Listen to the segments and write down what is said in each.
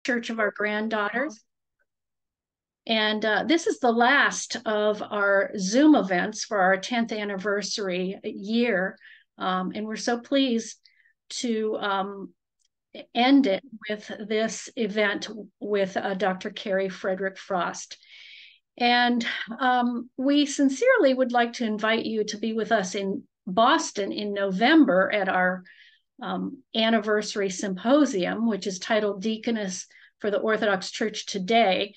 Church of Our Granddaughters. And this is the last of our Zoom events for our 10th anniversary year. And we're so pleased to end it with this event with Dr. Carrie Frederick Frost. And we sincerely would like to invite you to be with us in Boston in November at our anniversary symposium, which is titled Deaconess for the Orthodox Church Today.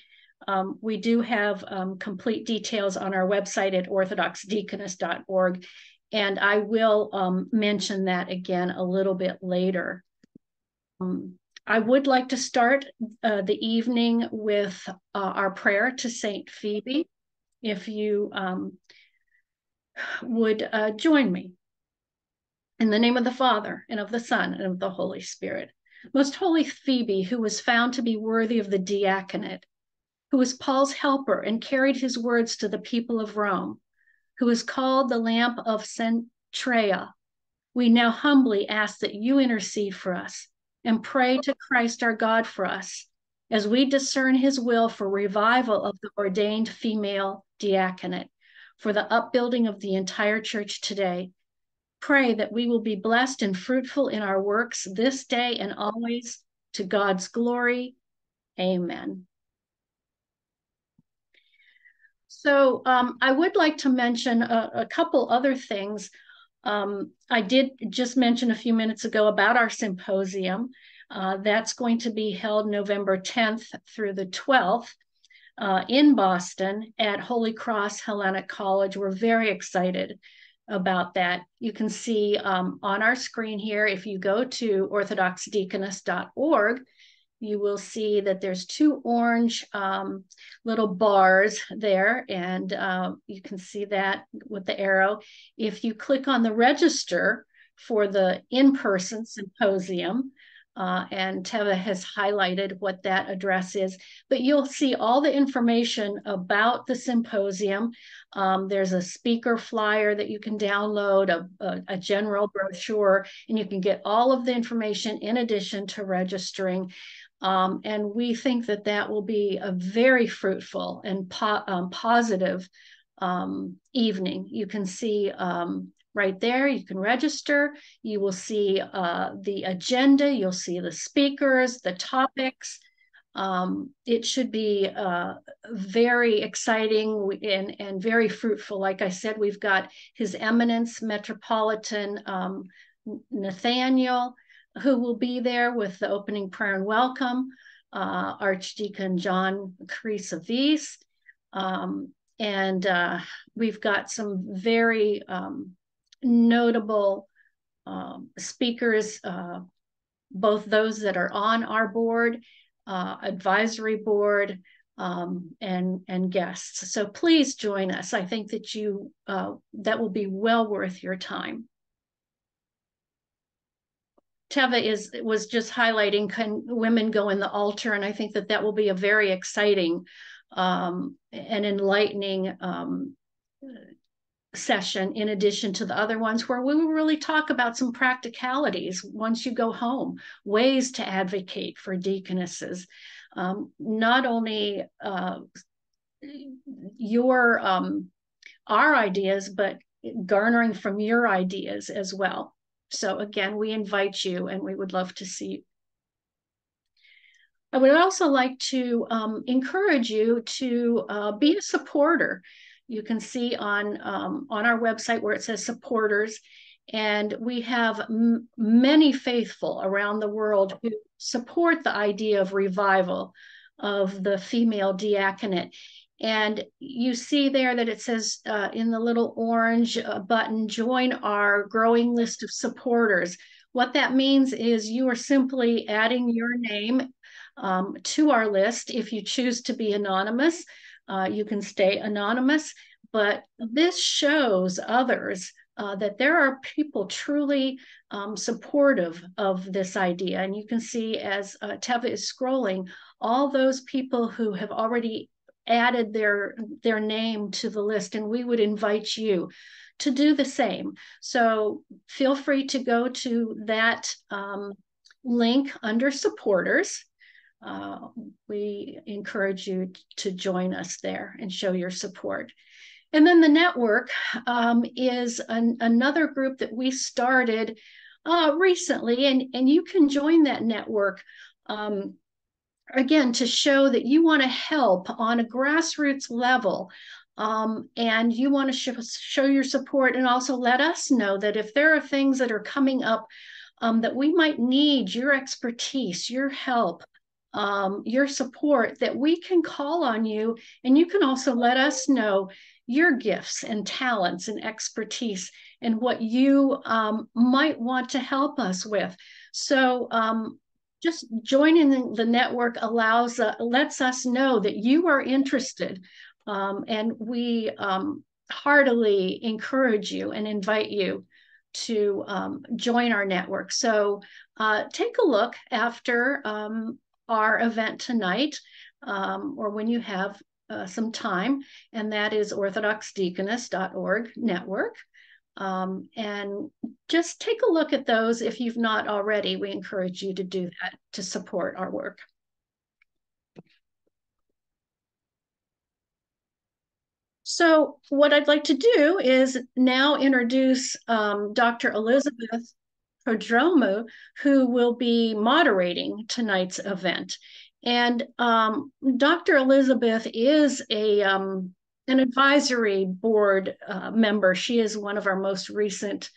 We do have complete details on our website at orthodoxdeaconess.org, and I will mention that again a little bit later. I would like to start the evening with our prayer to Saint Phoebe. If you would join me. In the name of the Father, and of the Son, and of the Holy Spirit. Most holy Phoebe, who was found to be worthy of the diaconate, who was Paul's helper and carried his words to the people of Rome, who is called the lamp of Centrea, we now humbly ask that you intercede for us and pray to Christ our God for us, as we discern his will for revival of the ordained female diaconate, for the upbuilding of the entire church today. Pray that we will be blessed and fruitful in our works this day and always, to God's glory. Amen. So I would like to mention a couple other things. I did just mention a few minutes ago about our symposium. That's going to be held November 10th through the 12th in Boston at Holy Cross Hellenic College. We're very excited about that. You can see on our screen here, if you go to orthodoxdeaconess.org, you will see that there's two orange little bars there, and you can see that with the arrow. If you click on the register for the in-person symposium, and Teva has highlighted what that address is, but you'll see all the information about the symposium. There's a speaker flyer that you can download, a general brochure, and you can get all of the information in addition to registering. And we think that that will be a very fruitful and positive evening. You can see right there, you can register. You will see the agenda. You'll see the speakers, the topics. It should be very exciting and very fruitful. Like I said, we've got His Eminence Metropolitan Nathaniel, who will be there with the opening prayer and welcome, Archdeacon John Chrysavis, and we've got some very notable speakers, both those that are on our board, advisory board, and guests. So please join us. I think that that will be well worth your time. Teva was just highlighting, can women go in the altar? And I think that that will be a very exciting and enlightening session, in addition to the other ones, where we will really talk about some practicalities once you go home, ways to advocate for deaconesses, not only our ideas, but garnering from your ideas as well. So again, we invite you, and we would love to see you. I would also like to encourage you to be a supporter. You can see on our website where it says supporters, and we have many faithful around the world who support the idea of revival of the female diaconate. And you see there that it says in the little orange button, join our growing list of supporters. What that means is you are simply adding your name to our list. If you choose to be anonymous, you can stay anonymous, but this shows others that there are people truly supportive of this idea. And you can see as Teva is scrolling, all those people who have already added their name to the list, and we would invite you to do the same. So feel free to go to that link under supporters, we encourage you to join us there and show your support. And then the network is another group that we started recently, and you can join that network again to show that you want to help on a grassroots level. And you want to show your support, and also let us know that if there are things that are coming up that we might need your expertise, your help, your support, that we can call on you. And you can also let us know your gifts and talents and expertise and what you might want to help us with. So just joining the network lets us know that you are interested. And we heartily encourage you and invite you to join our network. So take a look after our event tonight, or when you have some time, and that is orthodoxdeaconess.org network. And just take a look at those if you've not already. We encourage you to do that to support our work. So what I'd like to do is now introduce Dr. Elizabeth Prodromou, who will be moderating tonight's event. And Dr. Elizabeth is an advisory board member. She is one of our most recent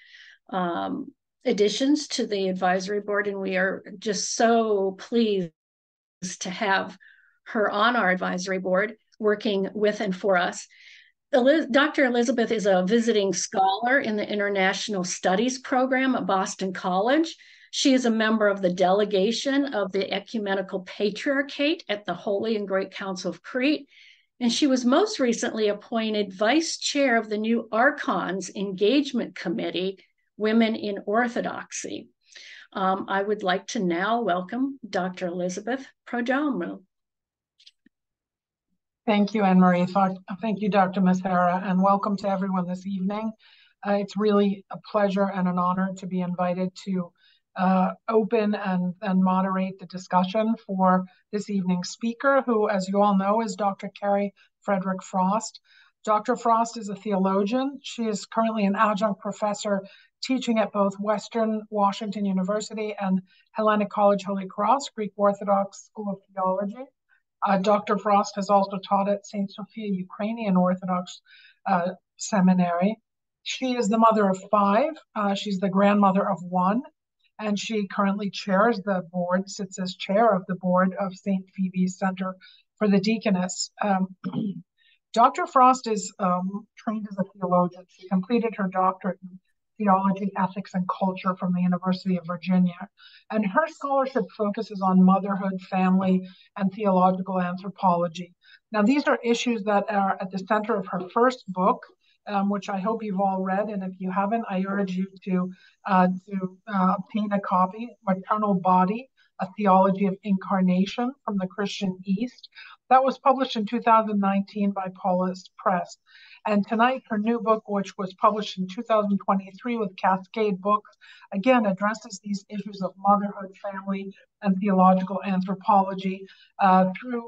additions to the advisory board, and we are just so pleased to have her on our advisory board, working with and for us. Dr. Elizabeth is a visiting scholar in the International Studies program at Boston College. She is a member of the delegation of the Ecumenical Patriarchate at the Holy and Great Council of Crete. And she was most recently appointed vice chair of the new Archons Engagement Committee, Women in Orthodoxy. I would like to now welcome Dr. Elizabeth Prodromou. Thank you, Anne-Marie. Thank you, Dr. Masera, and welcome to everyone this evening. It's really a pleasure and an honor to be invited to open and moderate the discussion for this evening's speaker, who, as you all know, is Dr. Carrie Frederick Frost. Dr. Frost is a theologian. She is currently an adjunct professor teaching at both Western Washington University and Hellenic College Holy Cross, Greek Orthodox School of Theology. Dr. Frost has also taught at St. Sophia Ukrainian Orthodox Seminary. She is the mother of 5. She's the grandmother of 1, and she currently chairs the board, sits as chair of the board of St. Phoebe's Center for the Deaconess. Dr. Frost is trained as a theologian. She completed her doctorate in theology, ethics, and culture from the University of Virginia. And her scholarship focuses on motherhood, family, and theological anthropology. Now, these are issues that are at the center of her first book, which I hope you've all read. And if you haven't, I urge you to obtain a copy, Maternal Body, A Theology of Incarnation from the Christian East. That was published in 2019 by Paulus Press. And tonight, her new book, which was published in 2023 with Cascade Books, again addresses these issues of motherhood, family, and theological anthropology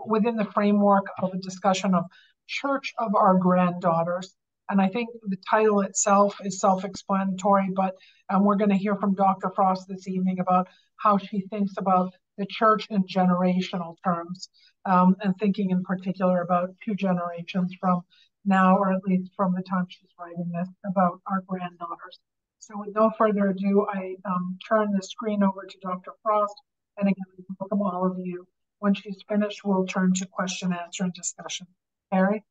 within the framework of a discussion of Church of Our Granddaughters. And I think the title itself is self-explanatory, but we're going to hear from Dr. Frost this evening about how she thinks about the church in generational terms, and thinking in particular about 2 generations from now, or at least from the time she's writing this, about our granddaughters. So with no further ado, I turn the screen over to Dr. Frost, and again, welcome all of you. When she's finished, we'll turn to question, answer, and discussion. Carrie?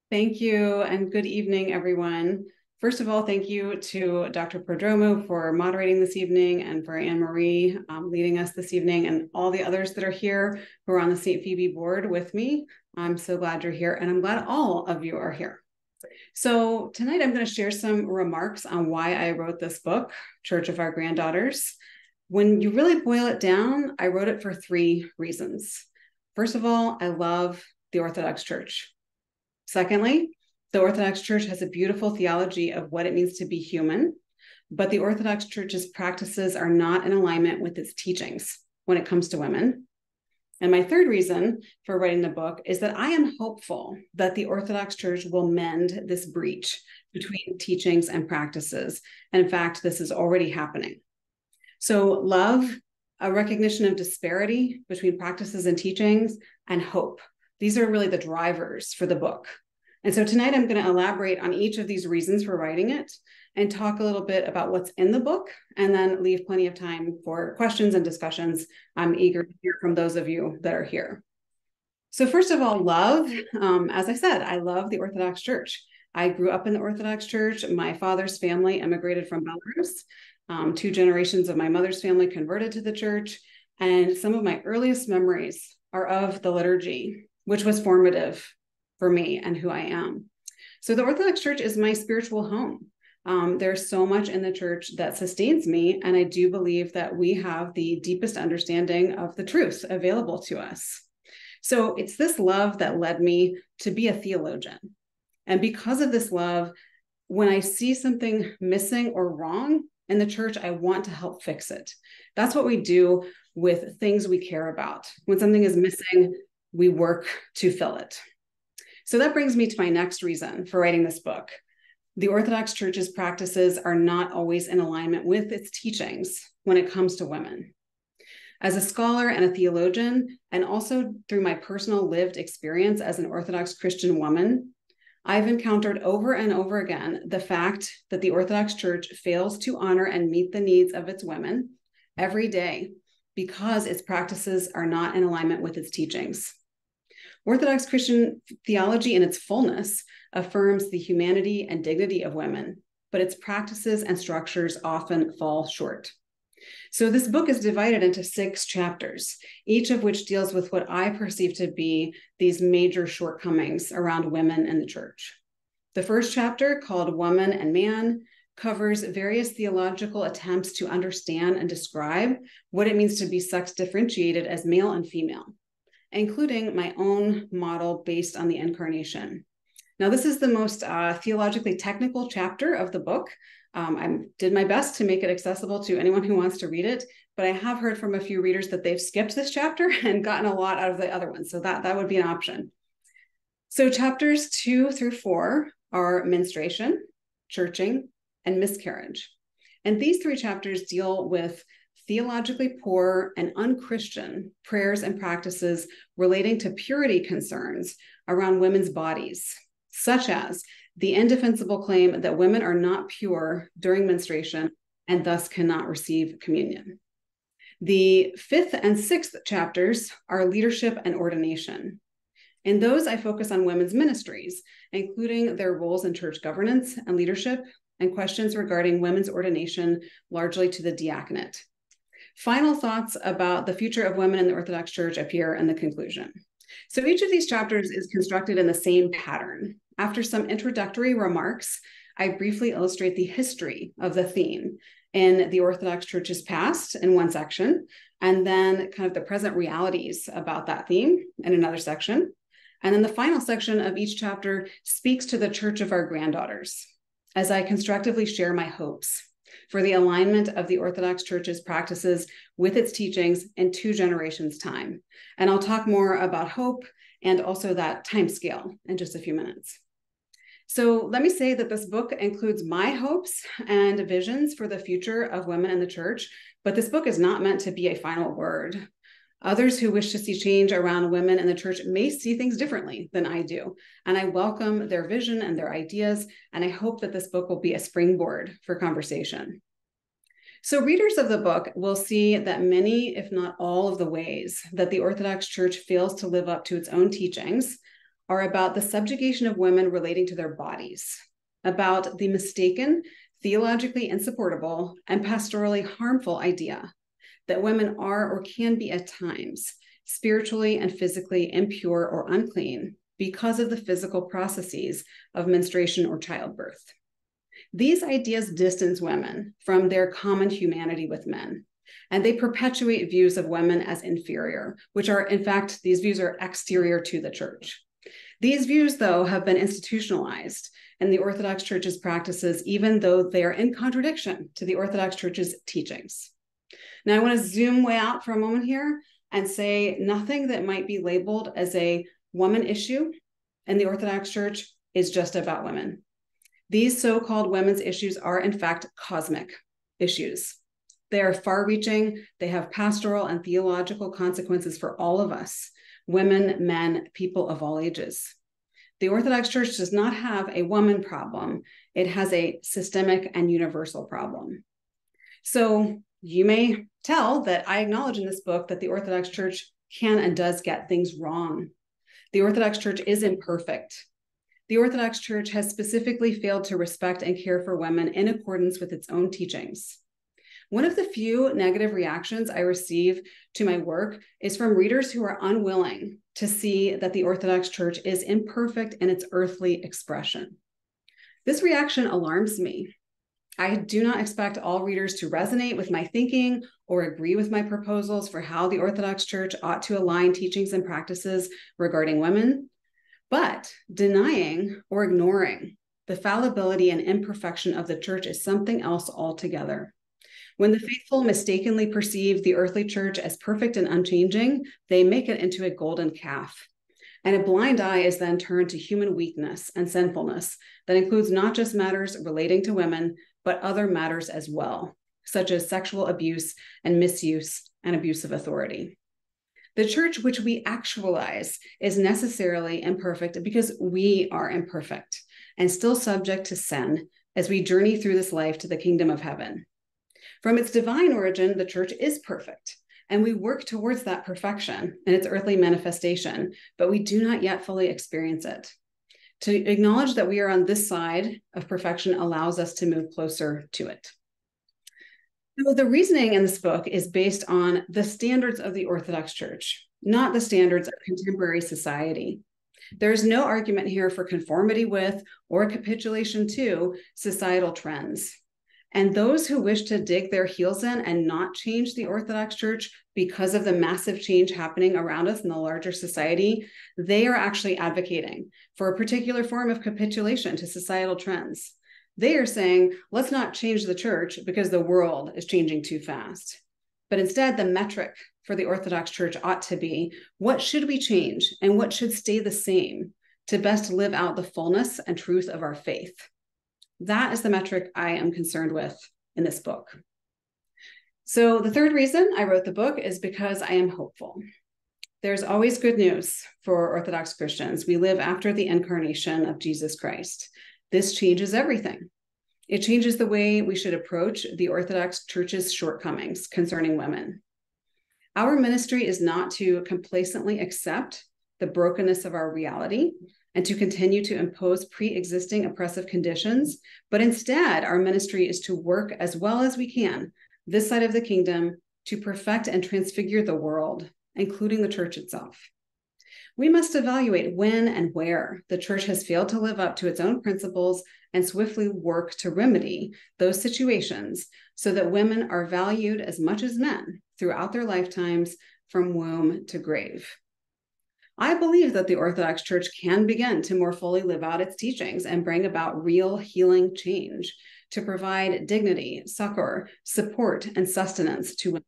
Thank you, and good evening, everyone. First of all, thank you to Dr. Prodromou for moderating this evening, and for Anne-Marie leading us this evening, and all the others that are here who are on the St. Phoebe board with me. I'm so glad you're here, and I'm glad all of you are here. So tonight I'm going to share some remarks on why I wrote this book, Church of Our Granddaughters. When you really boil it down, I wrote it for 3 reasons. First of all, I love the Orthodox Church. Secondly, the Orthodox Church has a beautiful theology of what it means to be human, but the Orthodox Church's practices are not in alignment with its teachings when it comes to women. And my third reason for writing the book is that I am hopeful that the Orthodox Church will mend this breach between teachings and practices. And in fact, this is already happening. So love, a recognition of disparity between practices and teachings, and hope. These are really the drivers for the book. And so tonight I'm going to elaborate on each of these reasons for writing it and talk a little bit about what's in the book, and then leave plenty of time for questions and discussions. I'm eager to hear from those of you that are here. So first of all, love. As I said, I love the Orthodox Church. I grew up in the Orthodox Church. My father's family immigrated from Belarus. 2 generations of my mother's family converted to the church. And some of my earliest memories are of the liturgy, which was formative for me and who I am. So the Orthodox Church is my spiritual home. There's so much in the church that sustains me, and I do believe that we have the deepest understanding of the truth available to us. So it's this love that led me to be a theologian. And because of this love, when I see something missing or wrong in the church, I want to help fix it. That's what we do with things we care about. When something is missing, we work to fill it. So that brings me to my next reason for writing this book. The Orthodox Church's practices are not always in alignment with its teachings when it comes to women. As a scholar and a theologian, and also through my personal lived experience as an Orthodox Christian woman, I've encountered over and over again the fact that the Orthodox Church fails to honor and meet the needs of its women every day because its practices are not in alignment with its teachings. Orthodox Christian theology in its fullness affirms the humanity and dignity of women, but its practices and structures often fall short. So this book is divided into 6 chapters, each of which deals with what I perceive to be these major shortcomings around women in the church. The first chapter, called Woman and Man, covers various theological attempts to understand and describe what it means to be sex differentiated as male and female, including my own model based on the incarnation. Now, this is the most theologically technical chapter of the book. I did my best to make it accessible to anyone who wants to read it, but I have heard from a few readers that they've skipped this chapter and gotten a lot out of the other ones, so that would be an option. So chapters 2 through 4 are menstruation, churching, and miscarriage. And these 3 chapters deal with theologically poor and unchristian prayers and practices relating to purity concerns around women's bodies, such as the indefensible claim that women are not pure during menstruation and thus cannot receive communion. The 5th and 6th chapters are leadership and ordination. In those, I focus on women's ministries, including their roles in church governance and leadership, and questions regarding women's ordination, largely to the diaconate. Final thoughts about the future of women in the Orthodox Church appear in the conclusion. So each of these chapters is constructed in the same pattern. After some introductory remarks, I briefly illustrate the history of the theme in the Orthodox Church's past in one section, and then kind of the present realities about that theme in another section. And then the final section of each chapter speaks to the Church of Our Granddaughters, as I constructively share my hopes for the alignment of the Orthodox Church's practices with its teachings in 2 generations' time. And I'll talk more about hope and also that time scale in just a few minutes. So let me say that this book includes my hopes and visions for the future of women in the church, but this book is not meant to be a final word. Others who wish to see change around women in the church may see things differently than I do, and I welcome their vision and their ideas, and I hope that this book will be a springboard for conversation. So readers of the book will see that many, if not all, of the ways that the Orthodox Church fails to live up to its own teachings are about the subjugation of women relating to their bodies, about the mistaken, theologically insupportable, and pastorally harmful idea that women are or can be at times spiritually and physically impure or unclean because of the physical processes of menstruation or childbirth. These ideas distance women from their common humanity with men, and they perpetuate views of women as inferior, which are, in fact, these views are exterior to the church. These views, though, have been institutionalized in the Orthodox Church's practices, even though they are in contradiction to the Orthodox Church's teachings. Now, I want to zoom way out for a moment here. and say nothing that might be labeled as a woman issue in the Orthodox Church is just about women. These so-called women's issues are, in fact, cosmic issues. They are far-reaching. They have pastoral and theological consequences for all of us, women, men, people of all ages. The Orthodox Church does not have a woman problem. It has a systemic and universal problem. So you may tell that I acknowledge in this book that the Orthodox Church can and does get things wrong. The Orthodox Church is imperfect. The Orthodox Church has specifically failed to respect and care for women in accordance with its own teachings. One of the few negative reactions I receive to my work is from readers who are unwilling to see that the Orthodox Church is imperfect in its earthly expression. This reaction alarms me. I do not expect all readers to resonate with my thinking or agree with my proposals for how the Orthodox Church ought to align teachings and practices regarding women, but denying or ignoring the fallibility and imperfection of the Church is something else altogether. When the faithful mistakenly perceive the earthly church as perfect and unchanging, they make it into a golden calf. And a blind eye is then turned to human weakness and sinfulness that includes not just matters relating to women, but other matters as well, such as sexual abuse and misuse and abuse of authority. The church which we actualize is necessarily imperfect because we are imperfect and still subject to sin as we journey through this life to the kingdom of heaven. From its divine origin, the church is perfect, and we work towards that perfection in its earthly manifestation, but we do not yet fully experience it. To acknowledge that we are on this side of perfection allows us to move closer to it. So the reasoning in this book is based on the standards of the Orthodox Church, not the standards of contemporary society. There is no argument here for conformity with or capitulation to societal trends. And those who wish to dig their heels in and not change the Orthodox Church because of the massive change happening around us in the larger society, they are actually advocating for a particular form of capitulation to societal trends. They are saying, let's not change the church because the world is changing too fast. But instead, the metric for the Orthodox Church ought to be, what should we change and what should stay the same to best live out the fullness and truth of our faith? That is the metric I am concerned with in this book. So the third reason I wrote the book is because I am hopeful. There's always good news for Orthodox Christians. We live after the incarnation of Jesus Christ. This changes everything. It changes the way we should approach the Orthodox Church's shortcomings concerning women. Our ministry is not to complacently accept the brokenness of our reality and to continue to impose pre-existing oppressive conditions, but instead our ministry is to work as well as we can this side of the kingdom to perfect and transfigure the world, including the church itself. We must evaluate when and where the church has failed to live up to its own principles and swiftly work to remedy those situations so that women are valued as much as men throughout their lifetimes from womb to grave. I believe that the Orthodox Church can begin to more fully live out its teachings and bring about real healing change to provide dignity, succor, support, and sustenance to women.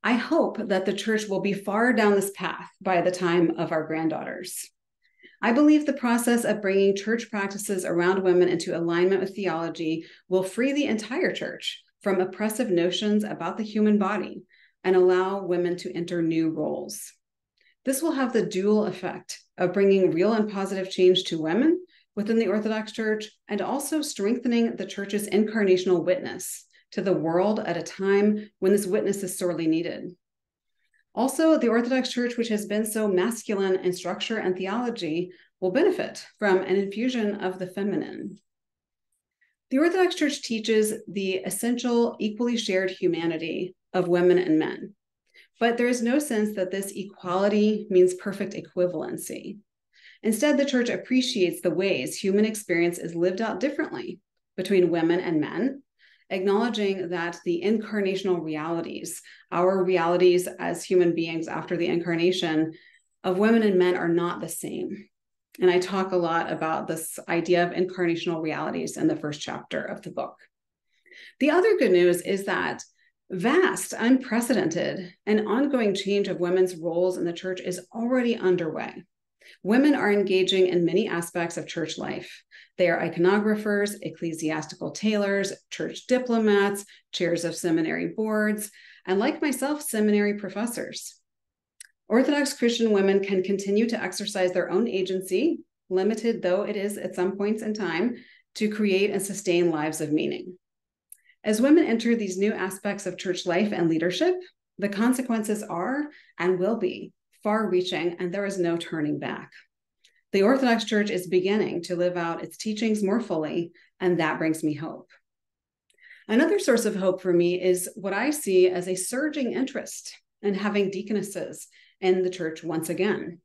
I hope that the church will be far down this path by the time of our granddaughters. I believe the process of bringing church practices around women into alignment with theology will free the entire church from oppressive notions about the human body and allow women to enter new roles. This will have the dual effect of bringing real and positive change to women within the Orthodox Church and also strengthening the church's incarnational witness to the world at a time when this witness is sorely needed. Also, the Orthodox Church, which has been so masculine in structure and theology, will benefit from an infusion of the feminine. The Orthodox Church teaches the essential, equally shared humanity of women and men. But there is no sense that this equality means perfect equivalency. Instead, the church appreciates the ways human experience is lived out differently between women and men, acknowledging that the incarnational realities, our realities as human beings after the incarnation of women and men are not the same. And I talk a lot about this idea of incarnational realities in the first chapter of the book. The other good news is that Vast, unprecedented, and ongoing change of women's roles in the church is already underway. Women are engaging in many aspects of church life. They are iconographers, ecclesiastical tailors, church diplomats, chairs of seminary boards, and like myself, seminary professors. Orthodox Christian women can continue to exercise their own agency, limited though it is at some points in time, to create and sustain lives of meaning. As women enter these new aspects of church life and leadership, the consequences are and will be far-reaching, and there is no turning back. The Orthodox Church is beginning to live out its teachings more fully, and that brings me hope. Another source of hope for me is what I see as a surging interest in having deaconesses in the church once again.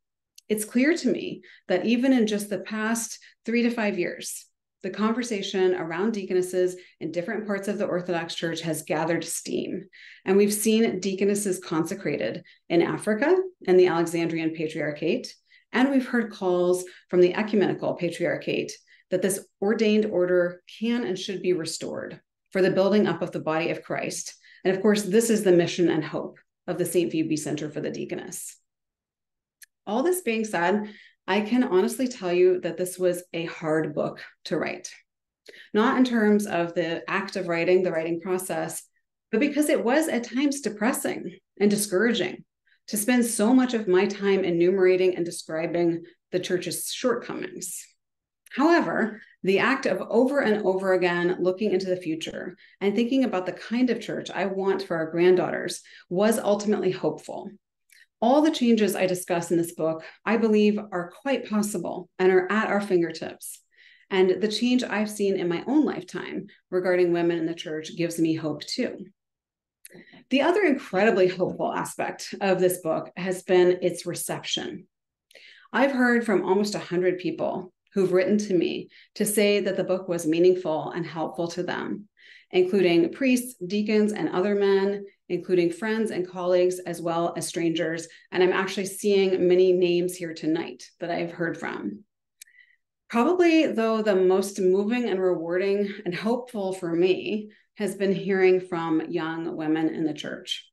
It's clear to me that even in just the past 3 to 5 years, the conversation around deaconesses in different parts of the Orthodox Church has gathered steam, and we've seen deaconesses consecrated in Africa and the Alexandrian Patriarchate, and we've heard calls from the Ecumenical Patriarchate that this ordained order can and should be restored for the building up of the body of Christ. And of course, this is the mission and hope of the St. Phoebe Center for the Deaconess. All this being said, I can honestly tell you that this was a hard book to write. Not in terms of the act of writing, the writing process, but because it was at times depressing and discouraging to spend so much of my time enumerating and describing the church's shortcomings. However, the act of over and over again looking into the future and thinking about the kind of church I want for our granddaughters was ultimately hopeful. All the changes I discuss in this book, I believe, are quite possible and are at our fingertips. And the change I've seen in my own lifetime regarding women in the church gives me hope too. The other incredibly hopeful aspect of this book has been its reception. I've heard from almost 100 people who've written to me to say that the book was meaningful and helpful to them, including priests, deacons, and other men, including friends and colleagues, as well as strangers. And I'm actually seeing many names here tonight that I've heard from. Probably, though, the most moving and rewarding and hopeful for me has been hearing from young women in the church.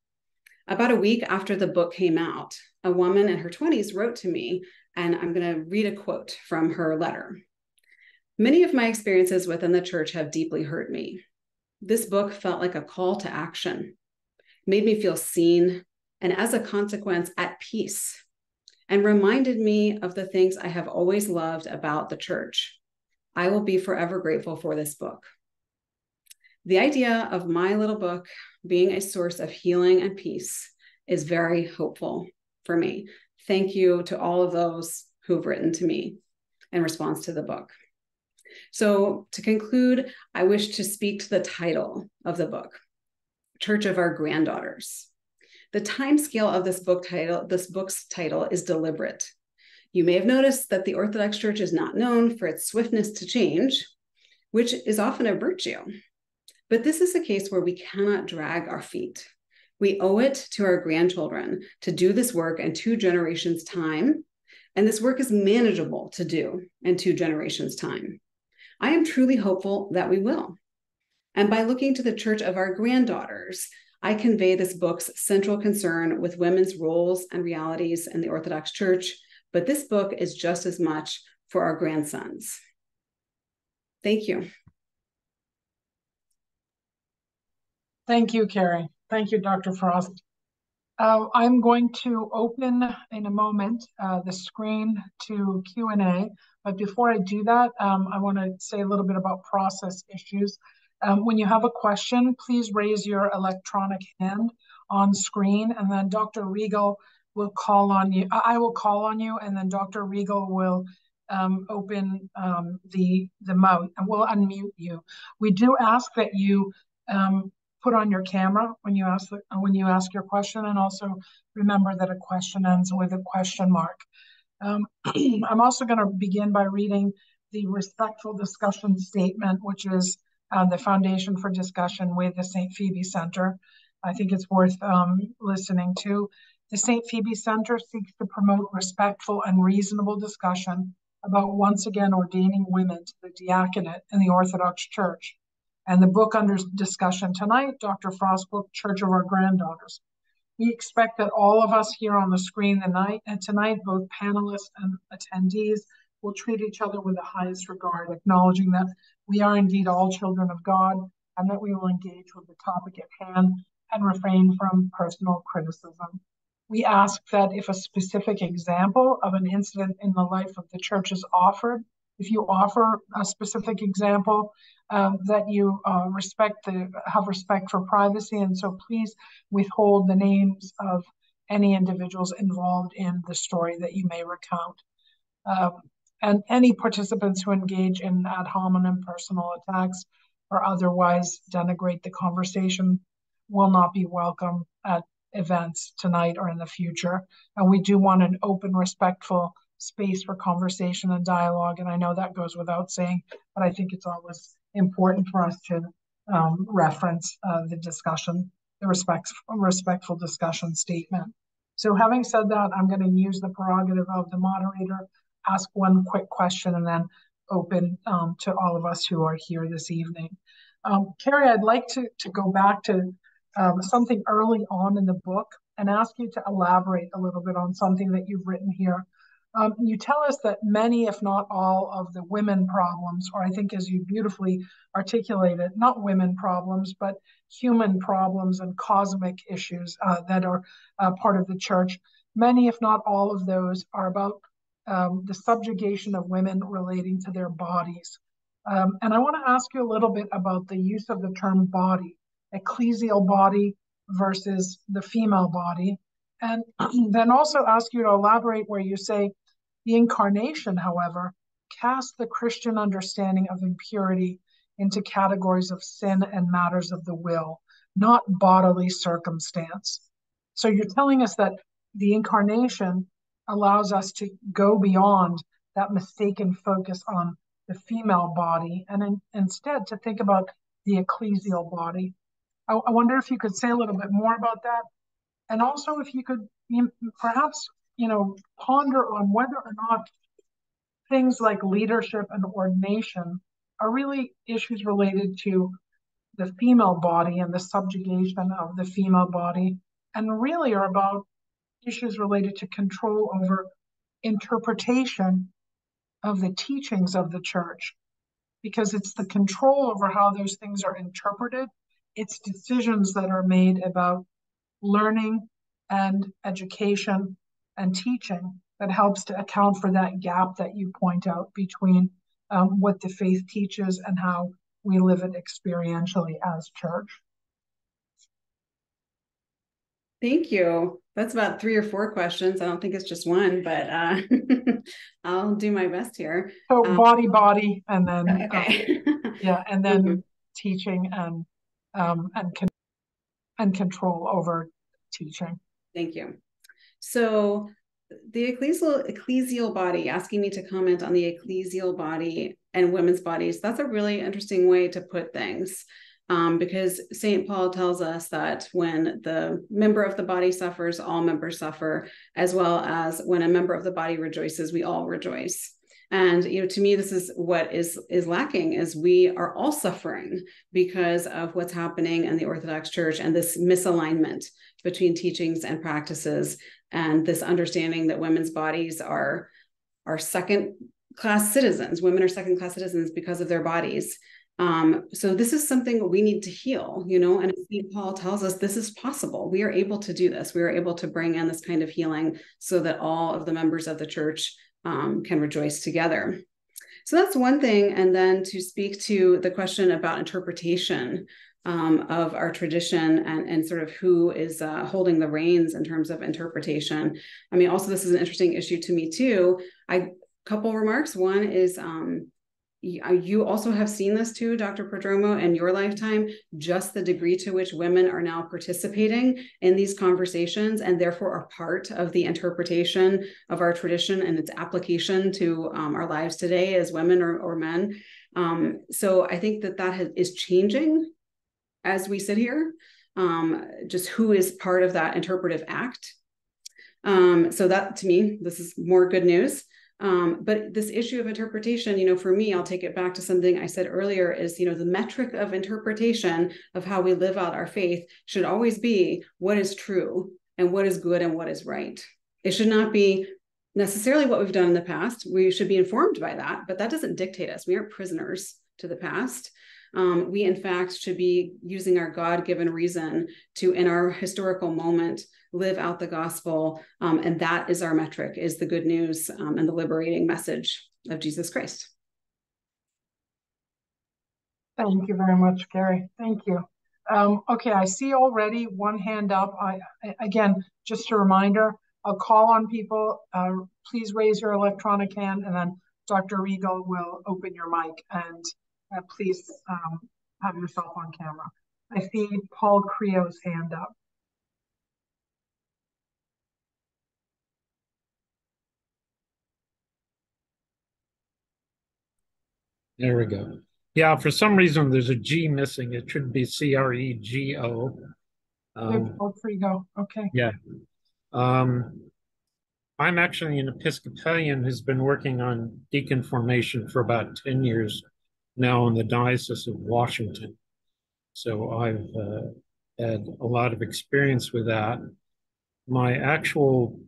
About a week after the book came out, a woman in her 20s wrote to me, and I'm going to read a quote from her letter. "Many of my experiences within the church have deeply hurt me. This book felt like a call to action, made me feel seen, and as a consequence, at peace, and reminded me of the things I have always loved about the church. I will be forever grateful for this book." The idea of my little book being a source of healing and peace is very hopeful for me. Thank you to all of those who've written to me in response to the book. So to conclude, I wish to speak to the title of the book, Church of Our Granddaughters. The timescale of this book's title is deliberate. You may have noticed that the Orthodox Church is not known for its swiftness to change, which is often a virtue. But this is a case where we cannot drag our feet. We owe it to our grandchildren to do this work in 2 generations' time, and this work is manageable to do in 2 generations' time. I am truly hopeful that we will. And by looking to the Church of Our Granddaughters, I convey this book's central concern with women's roles and realities in the Orthodox Church, but this book is just as much for our grandsons. Thank you. Thank you, Carrie. Thank you, Dr. Frost. I'm going to open in a moment the screen to Q&A, but before I do that, I want to say a little bit about process issues. When you have a question, please raise your electronic hand on screen, and then Dr. Regal will call on you. I will call on you, and then Dr. Regal will open the mouth and will unmute you. We do ask that you put on your camera when you ask your question, and also remember that a question ends with a question mark. I'm also going to begin by reading the respectful discussion statement, which is the Foundation for Discussion with the St. Phoebe Center. I think it's worth listening to. The St. Phoebe Center seeks to promote respectful and reasonable discussion about once again ordaining women to the diaconate in the Orthodox Church. And the book under discussion tonight, Dr. Frost's book, Church of Our Granddaughters. We expect that all of us here on the screen tonight, both panelists and attendees, will treat each other with the highest regard, acknowledging that we are indeed all children of God, and that we will engage with the topic at hand and refrain from personal criticism. We ask that if a specific example of an incident in the life of the church is offered, if you offer a specific example, that you have respect for privacy, and so please withhold the names of any individuals involved in the story that you may recount. And any participants who engage in ad hominem personal attacks or otherwise denigrate the conversation will not be welcome at events tonight or in the future. And we do want an open, respectful space for conversation and dialogue. And I know that goes without saying, but I think it's always important for us to reference the discussion, the respectful discussion statement. So having said that, I'm going to use the prerogative of the moderator, ask one quick question, and then open to all of us who are here this evening. Carrie, I'd like to go back to something early on in the book and ask you to elaborate a little bit on something that you've written here. You tell us that many, if not all, of the women problems, or I think as you beautifully articulated, not women problems, but human problems and cosmic issues that are part of the church, many, if not all of those, are about the subjugation of women relating to their bodies. And I want to ask you a little bit about the use of the term body, ecclesial body versus the female body, and then also ask you to elaborate where you say, the incarnation, however, casts the Christian understanding of impurity into categories of sin and matters of the will, not bodily circumstance. So you're telling us that the incarnation allows us to go beyond that mistaken focus on the female body and instead to think about the ecclesial body. I wonder if you could say a little bit more about that. And also if you could perhaps, ponder on whether or not things like leadership and ordination are really issues related to the female body and the subjugation of the female body, and really are about issues related to control over interpretation of the teachings of the church, because it's the control over how those things are interpreted, it's decisions that are made about learning and education and teaching that helps to account for that gap that you point out between what the faith teaches and how we live it experientially as church. Thank you. That's about 3 or 4 questions. I don't think it's just one, but I'll do my best here. So body, and then okay. and then teaching and control over teaching. Thank you. So the ecclesial body, asking me to comment on the ecclesial body and women's bodies, that's a really interesting way to put things. Because St. Paul tells us that when the member of the body suffers, all members suffer, as well as when a member of the body rejoices, we all rejoice. And, to me, this is what is lacking, is we are all suffering because of what's happening in the Orthodox Church and this misalignment between teachings and practices, and this understanding that women's bodies are second-class citizens. Women are second-class citizens because of their bodies. So this is something we need to heal, and St. Paul tells us this is possible. We are able to do this. We are able to bring in this kind of healing so that all of the members of the church can rejoice together. So that's one thing. And then to speak to the question about interpretation of our tradition and sort of who is holding the reins in terms of interpretation. I mean, also, this is an interesting issue to me too. Couple remarks. One is, you also have seen this too, Dr. Prodromou, in your lifetime, just the degree to which women are now participating in these conversations and therefore are part of the interpretation of our tradition and its application to our lives today as women or men. So I think that is changing as we sit here, just who is part of that interpretive act. So that, to me, this is more good news. But this issue of interpretation, for me, I'll take it back to something I said earlier is, the metric of interpretation of how we live out our faith should always be what is true and what is good and what is right. It should not be necessarily what we've done in the past. We should be informed by that, but that doesn't dictate us. We aren't prisoners to the past. We, in fact, should be using our God-given reason to, in our historical moment, live out the gospel. And that is our metric, is the good news and the liberating message of Jesus Christ. Thank you very much, Carrie. Thank you. Okay, I see already one hand up. Again, just a reminder, I'll call on people. Please raise your electronic hand, and then Dr. Regal will open your mic, and please have yourself on camera. I see Paul Creo's hand up. There we go. Yeah, for some reason there's a G missing. It should be C-R-E-G-O. Paul Crego. Okay. Yeah. I'm actually an Episcopalian who's been working on deacon formation for about 10 years now in the Diocese of Washington. So I've had a lot of experience with that. My actual,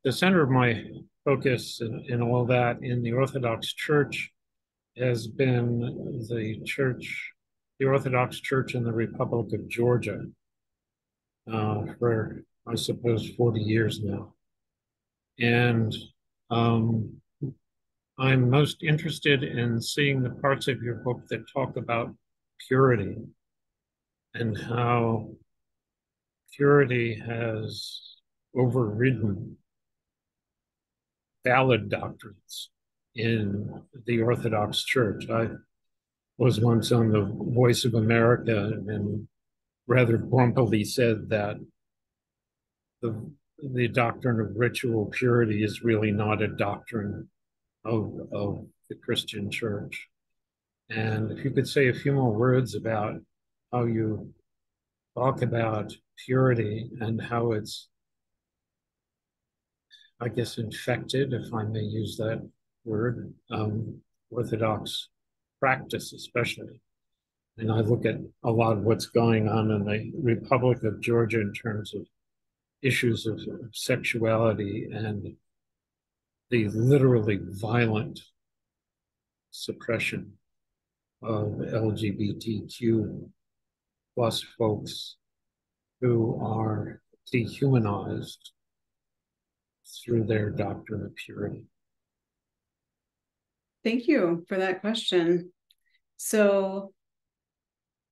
the center of my focus and all that in the Orthodox Church has been the Orthodox Church in the Republic of Georgia for, I suppose, 40 years now. And I'm most interested in seeing the parts of your book that talk about purity and how purity has overridden valid doctrines in the Orthodox Church. I was once on the Voice of America and rather grumpily said that the doctrine of ritual purity is really not a doctrine of the Christian Church. And if you could say a few more words about how you talk about purity and how it's, I guess, infected, if I may use that word, Orthodox practice especially. And I look at a lot of what's going on in the Republic of Georgia in terms of issues of sexuality and the literally violent suppression of LGBTQ plus folks who are dehumanized through their doctrine of purity. Thank you for that question. So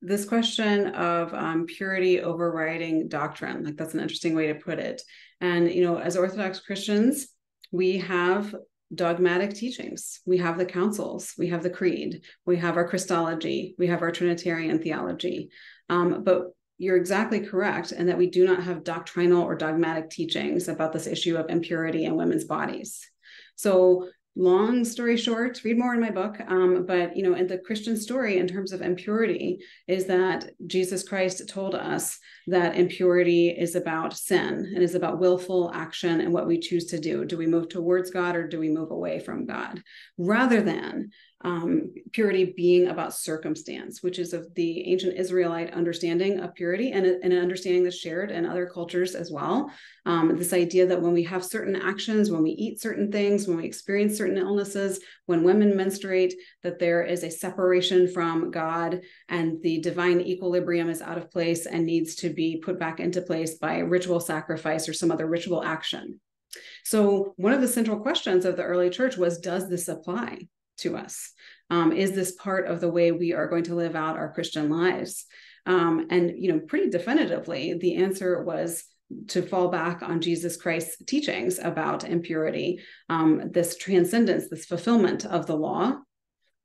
this question of purity overriding doctrine, like that's an interesting way to put it. And, as Orthodox Christians, we have dogmatic teachings. We have the councils, we have the creed, we have our Christology, we have our Trinitarian theology. But you're exactly correct in that we do not have doctrinal or dogmatic teachings about this issue of impurity in women's bodies. So long story short, read more in my book, but in the Christian story in terms of impurity is that Jesus Christ told us that impurity is about sin and is about willful action and what we choose to do. Do we move towards God or do we move away from God? Rather than purity being about circumstance, which is of the ancient Israelite understanding of purity and an understanding that's shared in other cultures as well. This idea that when we have certain actions, when we eat certain things, when we experience certain illnesses, when women menstruate, that there is a separation from God and the divine equilibrium is out of place and needs to be put back into place by ritual sacrifice or some other ritual action. So one of the central questions of the early church was, does this apply to us? Is this part of the way we are going to live out our Christian lives? And pretty definitively, the answer was to fall back on Jesus Christ's teachings about impurity, this transcendence, this fulfillment of the law,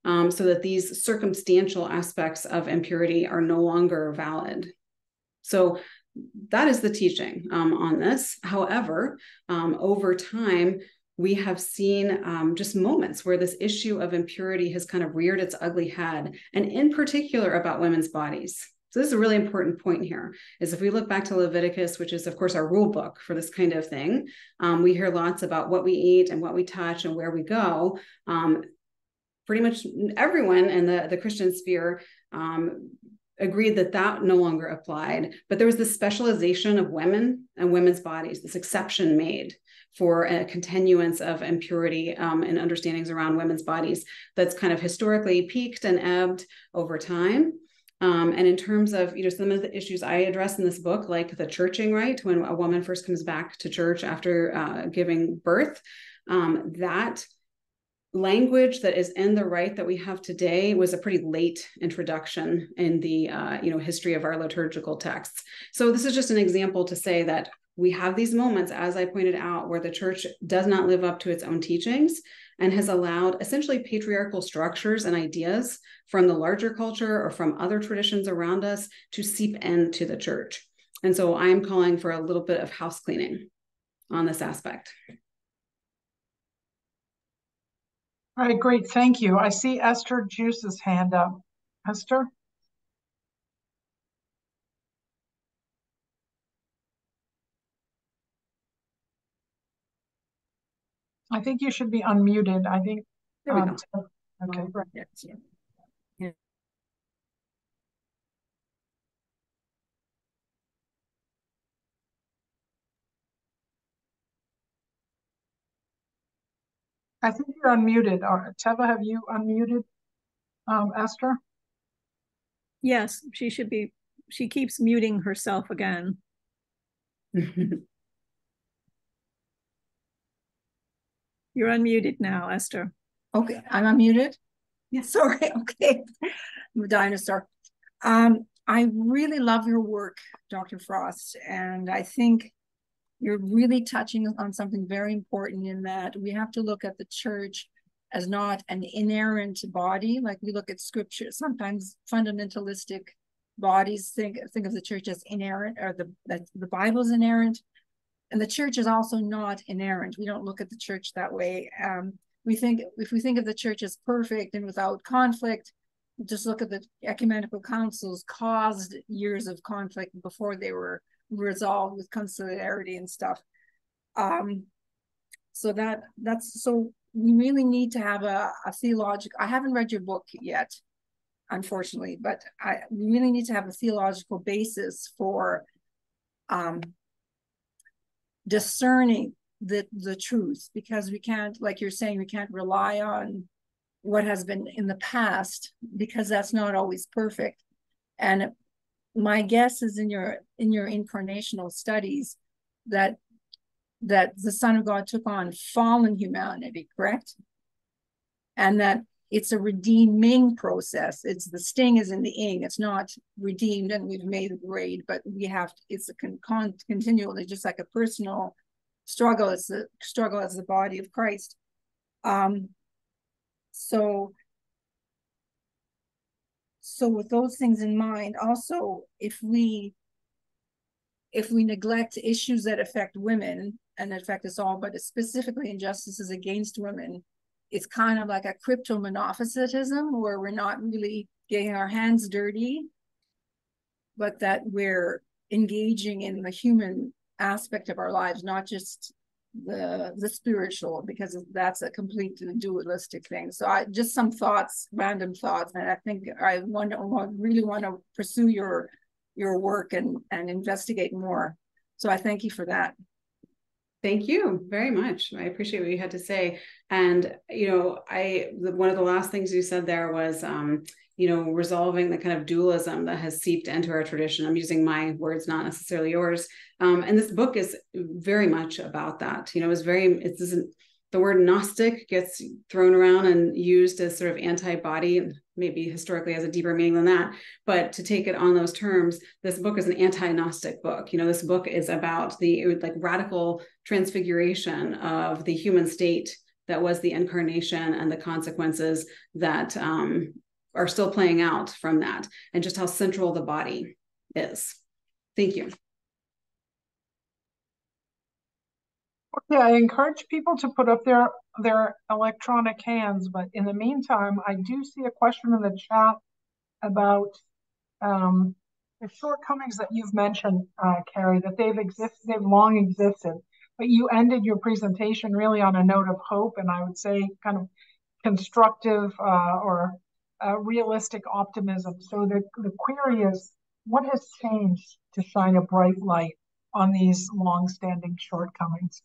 so that these circumstantial aspects of impurity are no longer valid. So that is the teaching on this. However, over time, we have seen just moments where this issue of impurity has kind of reared its ugly head, and in particular about women's bodies. So this is a really important point here, is if we look back to Leviticus, which is, of course, our rule book for this kind of thing, we hear lots about what we eat and what we touch and where we go. Pretty much everyone in the Christian sphere agreed that that no longer applied, but there was this specialization of women and women's bodies, this exception made for a continuance of impurity and understandings around women's bodies that's kind of historically peaked and ebbed over time. And in terms of, some of the issues I address in this book, like the churching rite, when a woman first comes back to church after giving birth, that language that is in the rite that we have today was a pretty late introduction in the history of our liturgical texts. So this is just an example to say that we have these moments, as I pointed out, where the church does not live up to its own teachings and has allowed essentially patriarchal structures and ideas from the larger culture or from other traditions around us to seep into the church. And so I'm calling for a little bit of house cleaning on this aspect. All right, great. Thank you. I see Esther Juice's hand up. Esther? I think you should be unmuted. I think. There we go. Okay. Yeah. I think you're unmuted. Teva, have you unmuted Esther? Yes, she should be. She keeps muting herself again. You're unmuted now, Esther. Okay, I'm unmuted? Yeah. Sorry, okay. I'm a dinosaur. I really love your work, Dr. Frost, and I think you're really touching on something very important in that we have to look at the church as not an inerrant body, like we look at scripture. Sometimes fundamentalistic bodies think of the church as inerrant, or the Bible's inerrant. And the church is also not inerrant. We don't look at the church that way. If we think of the church as perfect and without conflict, just look at the ecumenical councils caused years of conflict before they were resolved with conciliarity and stuff. So we really need to have a theological. I haven't read your book yet, unfortunately, but we really need to have a theological basis for discerning the truth, because we can't, like you're saying, we can't rely on what has been in the past, because that's not always perfect. And my guess is in your incarnational studies that the Son of God took on fallen humanity, correct? And that it's a redeeming process. It's the sting is in the ing. It's not redeemed and we've made a grade, but it's a continually, just like a personal struggle. It's the struggle as the body of Christ. So with those things in mind, also, if we neglect issues that affect women and affect us all, but specifically injustices against women, it's kind of like a crypto-monophysitism where we're not really getting our hands dirty, but that we're engaging in the human aspect of our lives, not just the spiritual, because that's a completely dualistic thing. So just some thoughts, random thoughts, and I think I really want to pursue your work and investigate more. So I thank you for that. Thank you very much. I appreciate what you had to say. And, one of the last things you said there was, resolving the kind of dualism that has seeped into our tradition. I'm using my words, not necessarily yours. And this book is very much about that. The word Gnostic gets thrown around and used as sort of anti-body, maybe historically has a deeper meaning than that. But to take it on those terms, this book is an anti-Gnostic book. This book is about the radical transfiguration of the human state that was the incarnation and the consequences that are still playing out from that, and just how central the body is. Thank you. Okay, I encourage people to put up their electronic hands, but in the meantime, I do see a question in the chat about shortcomings that you've mentioned, Carrie, that they've long existed, but you ended your presentation really on a note of hope, and I would say kind of constructive or realistic optimism. So the query is, what has changed to shine a bright light on these long-standing shortcomings?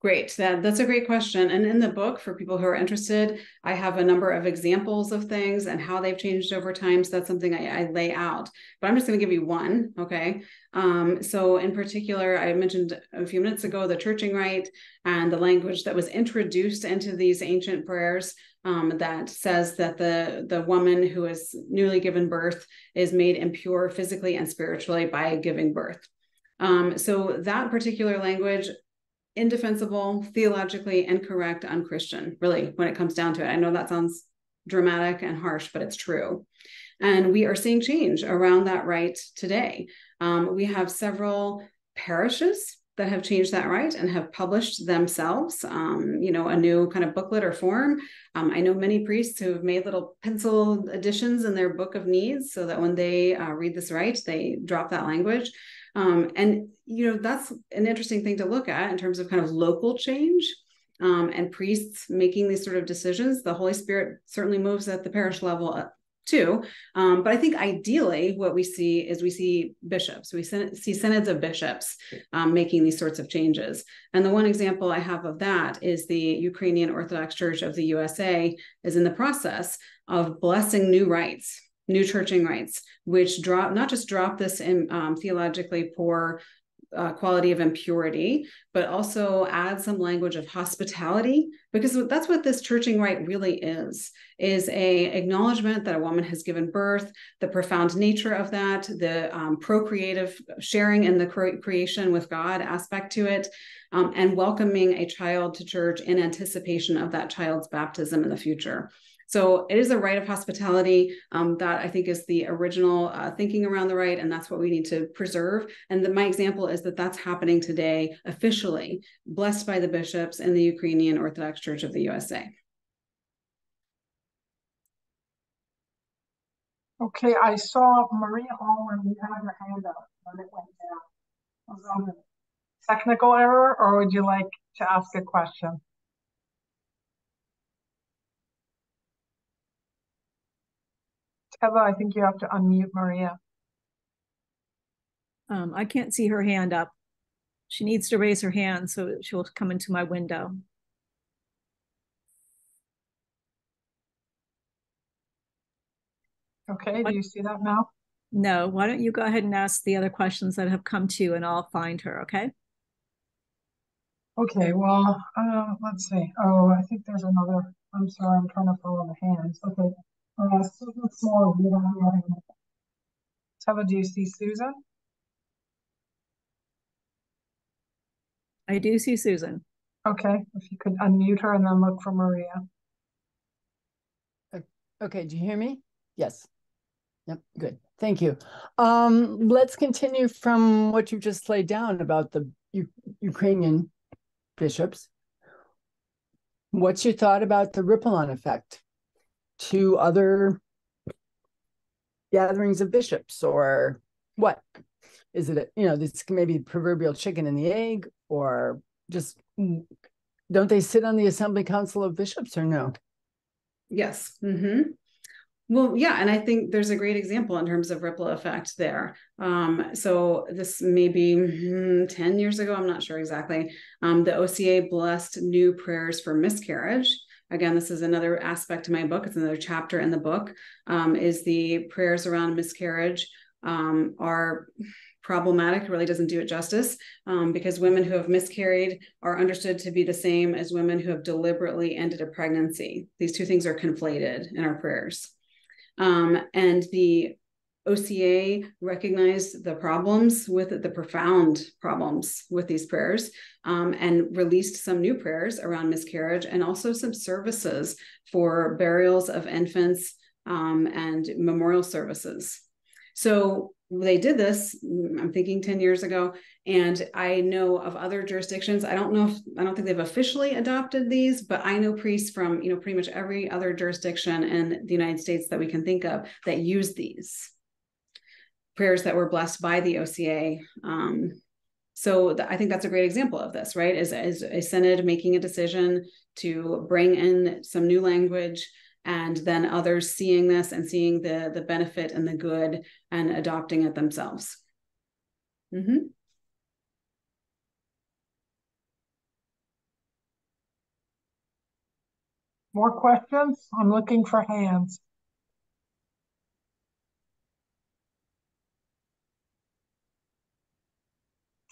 Great. That's a great question. And in the book, for people who are interested, I have a number of examples of things and how they've changed over time. So that's something I lay out, but I'm just going to give you one. Okay. So in particular, I mentioned a few minutes ago, the churching rite and the language that was introduced into these ancient prayers that says that the woman who is newly given birth is made impure physically and spiritually by giving birth. So that particular language, indefensible, theologically incorrect, unchristian, really, when it comes down to it. I know that sounds dramatic and harsh, but it's true. And we are seeing change around that rite today. We have several parishes that have changed that rite and have published themselves, a new kind of booklet or form. I know many priests who have made little pencil additions in their book of needs so that when they read this rite, they drop that language. That's an interesting thing to look at in terms of kind of local change and priests making these sort of decisions. The Holy Spirit certainly moves at the parish level too. But I think ideally what we see bishops, we see synods of bishops making these sorts of changes. And the one example I have of that is the Ukrainian Orthodox Church of the USA is in the process of blessing new rites, new churching rites, which not just drop this in theologically poor quality of impurity, but also add some language of hospitality, because that's what this churching rite really is a acknowledgement that a woman has given birth, the profound nature of that, the procreative sharing in the creation with God aspect to it, and welcoming a child to church in anticipation of that child's baptism in the future. So it is a rite of hospitality that I think is the original thinking around the rite, and that's what we need to preserve. And my example is that that's happening today officially, blessed by the bishops in the Ukrainian Orthodox Church of the USA. Okay, I saw Maria Holland, you had your hand up when it went down. Was that a technical error, or would you like to ask a question? Teva, I think you have to unmute Maria. I can't see her hand up. She needs to raise her hand so she'll come into my window. Okay, do you see that now? No, why don't you go ahead and ask the other questions that have come to you and I'll find her, okay? Okay, well, let's see. Oh, I think there's another. I'm sorry, I'm trying to follow the hands. Okay, Susan Small, you don't have your hand. Teva, do you see Susan? I do see Susan. Okay, if you could unmute her and then look for Maria. Okay, do you hear me? Yes. Yep, good. Thank you. Let's continue from what you just laid down about the Ukrainian bishops. What's your thought about the ripple-on effect to other gatherings of bishops, or what? Is it, this maybe proverbial chicken and the egg, or just don't they sit on the Assembly Council of Bishops, or no? Yes. Mm-hmm. Well, yeah, and I think there's a great example in terms of ripple effect there. So this may be 10 years ago, I'm not sure exactly. The OCA blessed new prayers for miscarriage. Again, this is another aspect to my book. It's another chapter in the book, is the prayers around miscarriage are problematic. It really doesn't do it justice, because women who have miscarried are understood to be the same as women who have deliberately ended a pregnancy. These two things are conflated in our prayers. And the OCA recognized the problems with it, the profound problems with these prayers, and released some new prayers around miscarriage, and also some services for burials of infants and memorial services. So they did this, I'm thinking 10 years ago, and I know of other jurisdictions. I don't think they've officially adopted these, but I know priests from, pretty much every other jurisdiction in the United States that we can think of that use these. prayers that were blessed by the OCA. So I think that's a great example of this, right? Is a synod making a decision to bring in some new language, and then others seeing this and seeing the benefit and the good and adopting it themselves. Mm-hmm. More questions? I'm looking for hands.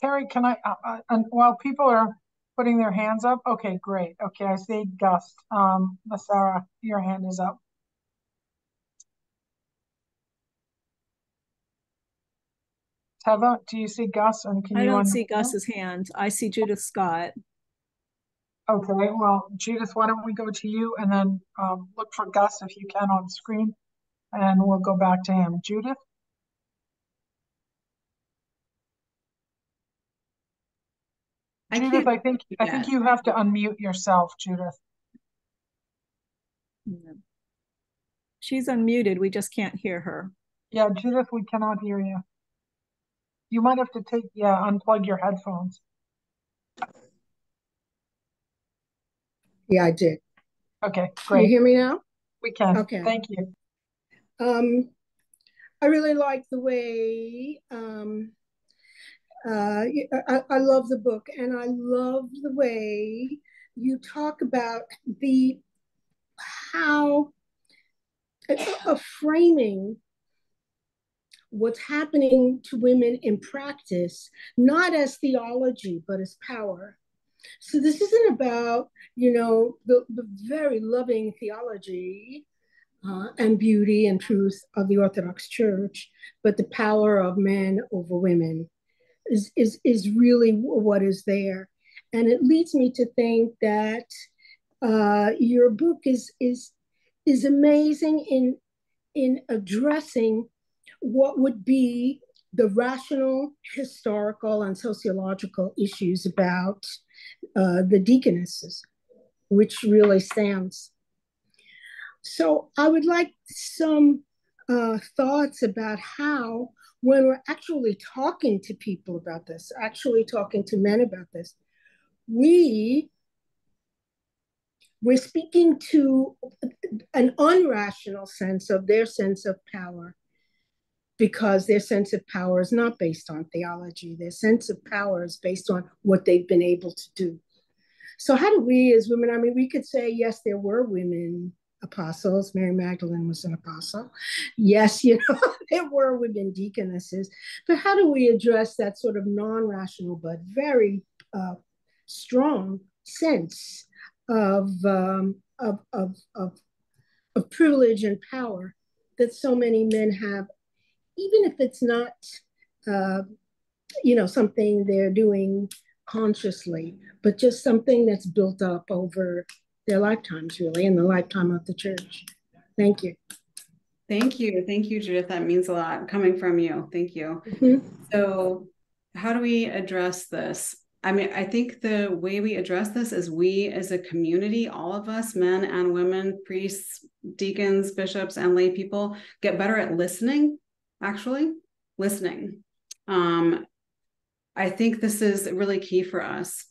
Carrie, can I, and while people are putting their hands up, okay, great. Okay, I see Gus. Sarah, your hand is up. Teva, do you see Gus? And can I you don't see unmute him? Gus's hand. I see Judith Scott. Okay, well, Judith, why don't we go to you and then look for Gus if you can on screen, and we'll go back to him. Judith? Judith, I think you have to unmute yourself, Judith. She's unmuted. We just can't hear her. Yeah, Judith, we cannot hear you. You might have to unplug your headphones. Yeah, I did. Okay, Can great. you hear me now? We can. Okay. Thank you. I really like the way I love the book, and I love the way you talk about how of framing what's happening to women in practice, not as theology, but as power. So this isn't about, the very loving theology and beauty and truth of the Orthodox Church, but the power of men over women is really what is there. And it leads me to think that your book is amazing in addressing what would be the rational, historical, and sociological issues about the deaconesses, which really stands. So I would like some thoughts about how, when we're actually talking to people about this, actually talking to men about this, we're speaking to an unrational sense of their sense of power, because their sense of power is not based on theology. Their sense of power is based on what they've been able to do. So how do we as women, we could say, yes, there were women apostles. Mary Magdalene was an apostle. Yes, there were women deaconesses. But how do we address that sort of non-rational but very strong sense of privilege and power that so many men have, even if it's not, something they're doing consciously, but just something that's built up over their lifetimes, really, in the lifetime of the church. Thank you. Thank you. Thank you, Judith. That means a lot coming from you. Thank you. Mm-hmm. So how do we address this? I think the way we address this is we as a community, all of us, men and women, priests, deacons, bishops, and lay people, get better at listening, actually. Listening. I think this is really key for us.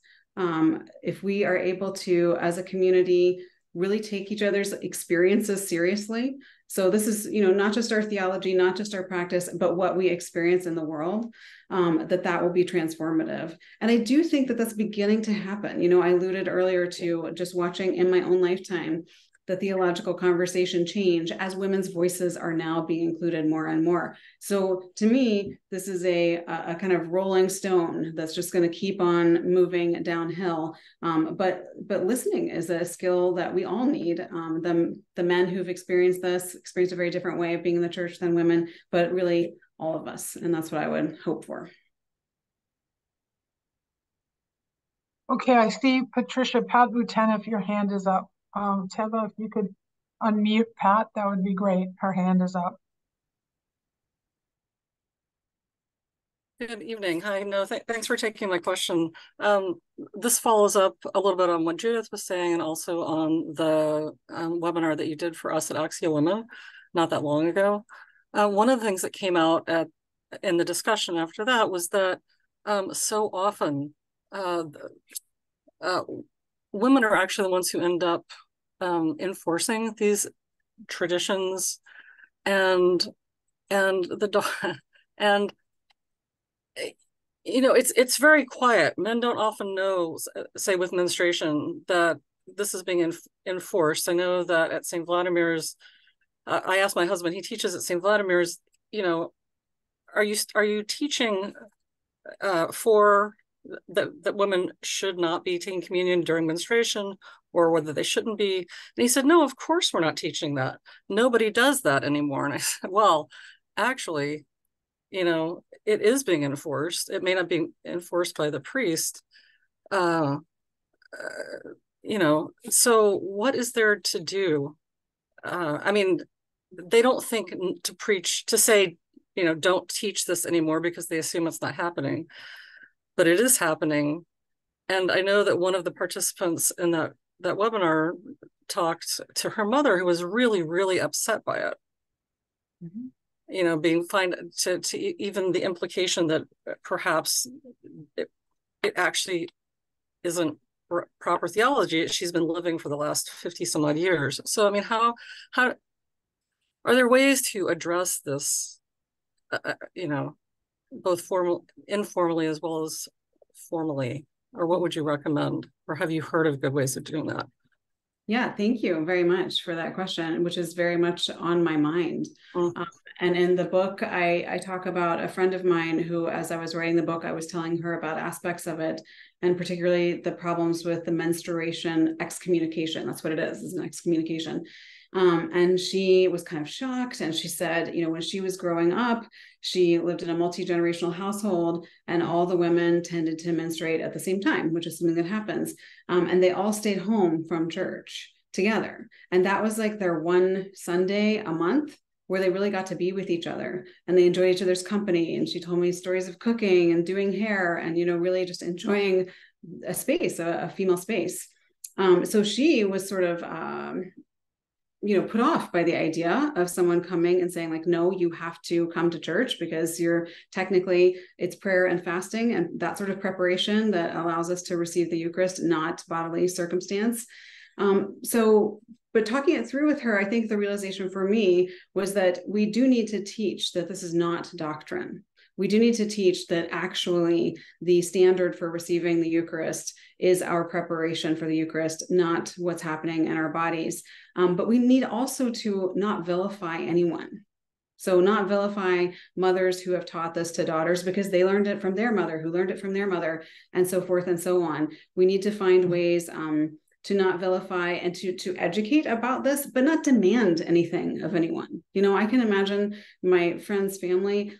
If we are able to, as a community, really take each other's experiences seriously. So this is, not just our theology, not just our practice, but what we experience in the world, that will be transformative. And I do think that that's beginning to happen. I alluded earlier to just watching in my own lifetime the theological conversation change as women's voices are now being included more and more. So to me, this is a kind of rolling stone that's just going to keep on moving downhill. But listening is a skill that we all need. The men who've experienced this experience a very different way of being in the church than women, but really all of us. And that's what I would hope for. Okay, I see Patricia Pat Boutin, if your hand is up. Teva, if you could unmute Pat, that would be great. Her hand is up. Good evening. Hi. No, thanks for taking my question. This follows up a little bit on what Judith was saying, and also on the webinar that you did for us at Axia Women not that long ago. One of the things that came out at in the discussion after that was that so often women are actually the ones who end up enforcing these traditions, and and it's very quiet. Men don't often know, say with menstruation, that this is being enforced. I know that at St. Vladimir's, I asked my husband, he teaches at St. Vladimir's, are you teaching for that women should not be taking communion during menstruation, or whether they shouldn't be? And he said, no, of course we're not teaching that. Nobody does that anymore. And I said, well, actually, it is being enforced. It may not be enforced by the priest. So what is there to do? I mean, they don't think to preach, to say, don't teach this anymore, because they assume it's not happening. But it is happening. And I know that one of the participants in that webinar talked to her mother, who was really, really upset by it. Mm-hmm. Being fined to even the implication that perhaps it actually isn't proper theology. She's been living for the last 50 some odd years. So, I mean, how are there ways to address this, both informally as well as formally? Or what would you recommend? Or have you heard of good ways of doing that? Yeah, thank you very much for that question, which is very much on my mind. And in the book, I talk about a friend of mine who, as I was writing the book, I was telling her about aspects of it, and particularly the problems with the menstruation excommunication. That's what it is an excommunication. And she was kind of shocked. And she said, when she was growing up, she lived in a multi-generational household, and all the women tended to menstruate at the same time, which is something that happens. And they all stayed home from church together. And that was like their one Sunday a month where they really got to be with each other, and they enjoyed each other's company. And she told me stories of cooking and doing hair and, really just enjoying a space, a female space. So she was sort of, put off by the idea of someone coming and saying, like, no, you have to come to church because it's prayer and fasting and that sort of preparation that allows us to receive the Eucharist, not bodily circumstance. But talking it through with her, I think the realization for me was that we do need to teach that this is not doctrine. We do need to teach that actually the standard for receiving the Eucharist is our preparation for the Eucharist, not what's happening in our bodies. But we need also to not vilify anyone. So not vilify mothers who have taught this to daughters because they learned it from their mother, who learned it from their mother, and so forth and so on. We need to find ways to not vilify and to educate about this, but not demand anything of anyone. I can imagine my friend's family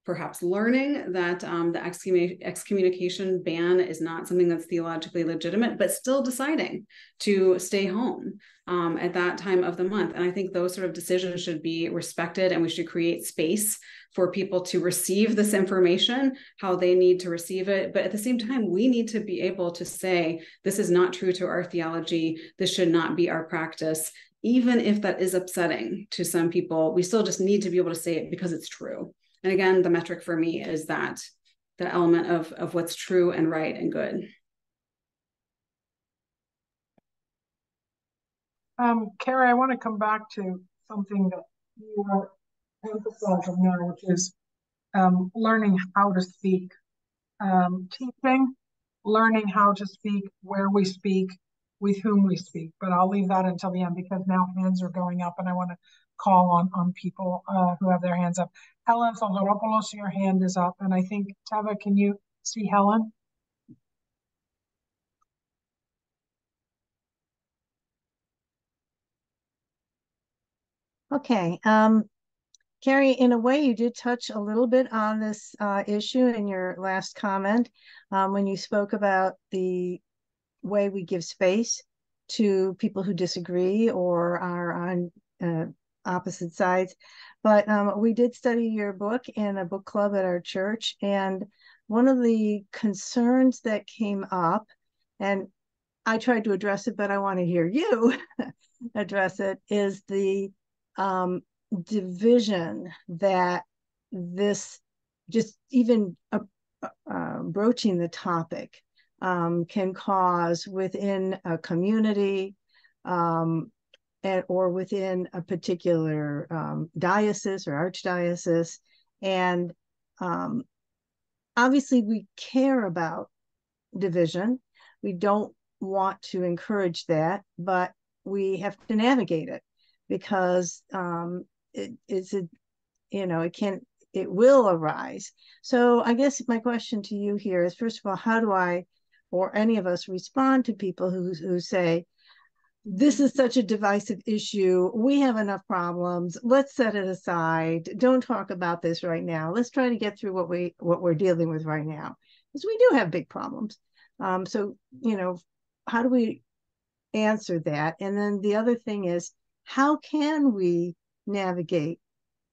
perhaps learning that the excommunication ban is not something that's theologically legitimate, but still deciding to stay home at that time of the month. And I think those sort of decisions should be respected, and we should create space for people to receive this information, how they need to receive it. But at the same time, we need to be able to say, this is not true to our theology. This should not be our practice. Even if that is upsetting to some people, we still just need to be able to say it because it's true. And again, the metric for me is that the element of what's true and right and good. Carrie, I want to come back to something that you were emphasizing there, which is learning how to speak. Teaching, learning how to speak, where we speak, with whom we speak. But I'll leave that until the end because now hands are going up and I want to call on people who have their hands up. Helen Soteropoulos, your hand is up. And I think, Teva, can you see Helen? Okay. Carrie, in a way, you did touch a little bit on this issue in your last comment when you spoke about the way we give space to people who disagree or are on opposite sides. But we did study your book in a book club at our church. And one of the concerns that came up, and I tried to address it, but I want to hear you address it, is the division that this just even broaching the topic can cause within a community or within a particular diocese or archdiocese. And obviously we care about division. We don't want to encourage that, but we have to navigate it because it will arise. So I guess my question to you here is, first of all, how do I, or any of us, respond to people who say, this is such a divisive issue, we have enough problems, let's set it aside, don't talk about this right now, let's try to get through what we're dealing with right now, because we do have big problems. So how do we answer that? And then the other thing is, how can we navigate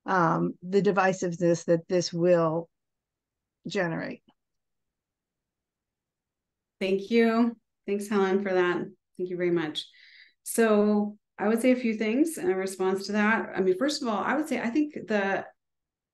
the divisiveness that this will generate? Thank you. Thanks, Helen, for that. Thank you very much. So I would say a few things in response to that. I mean, first of all, I would say I think the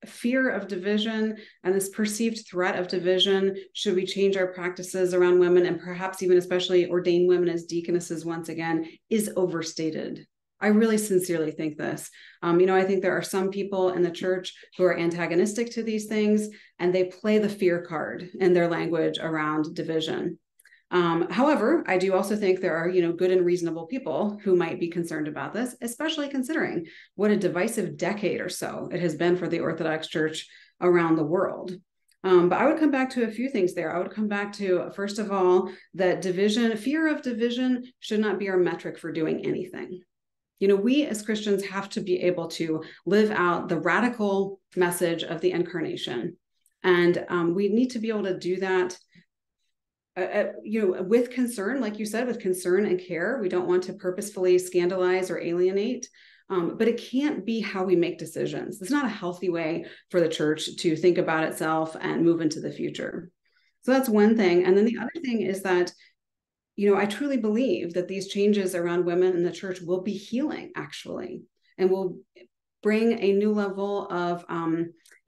fear of division and this perceived threat of division, should we change our practices around women and perhaps even especially ordain women as deaconesses once again, is overstated. I really sincerely think this. I think there are some people in the church who are antagonistic to these things, and they play the fear card in their language around division. However, I do also think there are, good and reasonable people who might be concerned about this, especially considering what a divisive decade or so it has been for the Orthodox Church around the world. But I would come back to a few things there. I would come back to, first of all, that fear of division should not be our metric for doing anything. We as Christians have to be able to live out the radical message of the incarnation. And we need to be able to do that with concern, like you said, with concern and care. We don't want to purposefully scandalize or alienate, but it can't be how we make decisions. It's not a healthy way for the church to think about itself and move into the future. So that's one thing. And then the other thing is that, I truly believe that these changes around women in the church will be healing, actually, and will bring a new level of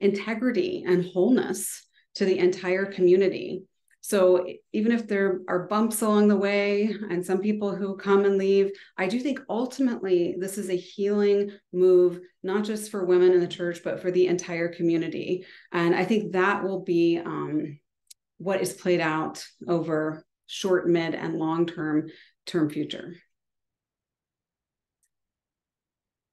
integrity and wholeness to the entire community. So even if there are bumps along the way and some people who come and leave, I do think ultimately this is a healing move, not just for women in the church, but for the entire community. And I think that will be what is played out over short, mid, and long-term future.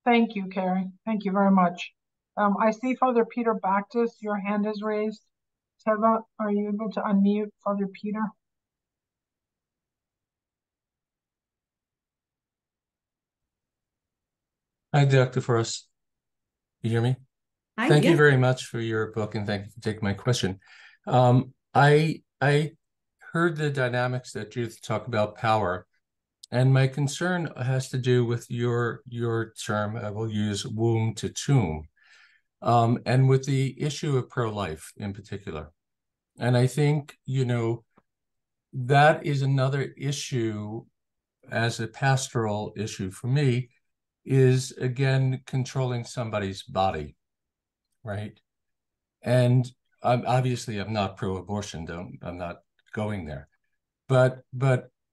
Thank you, Carrie. Thank you very much. I see Father Peter Bactus, your hand is raised. Teva, are you able to unmute Father Peter? Hi, Dr. Frost. You hear me? Hi, thank you very much for your book, and thank you for taking my question. I heard the dynamics that Judith talked about power, and my concern has to do with your term, I will use womb to tomb, and with the issue of pro-life in particular. And I think, that is another issue as a pastoral issue for me, is again controlling somebody's body, right? And I'm not pro-abortion, I'm not going there. But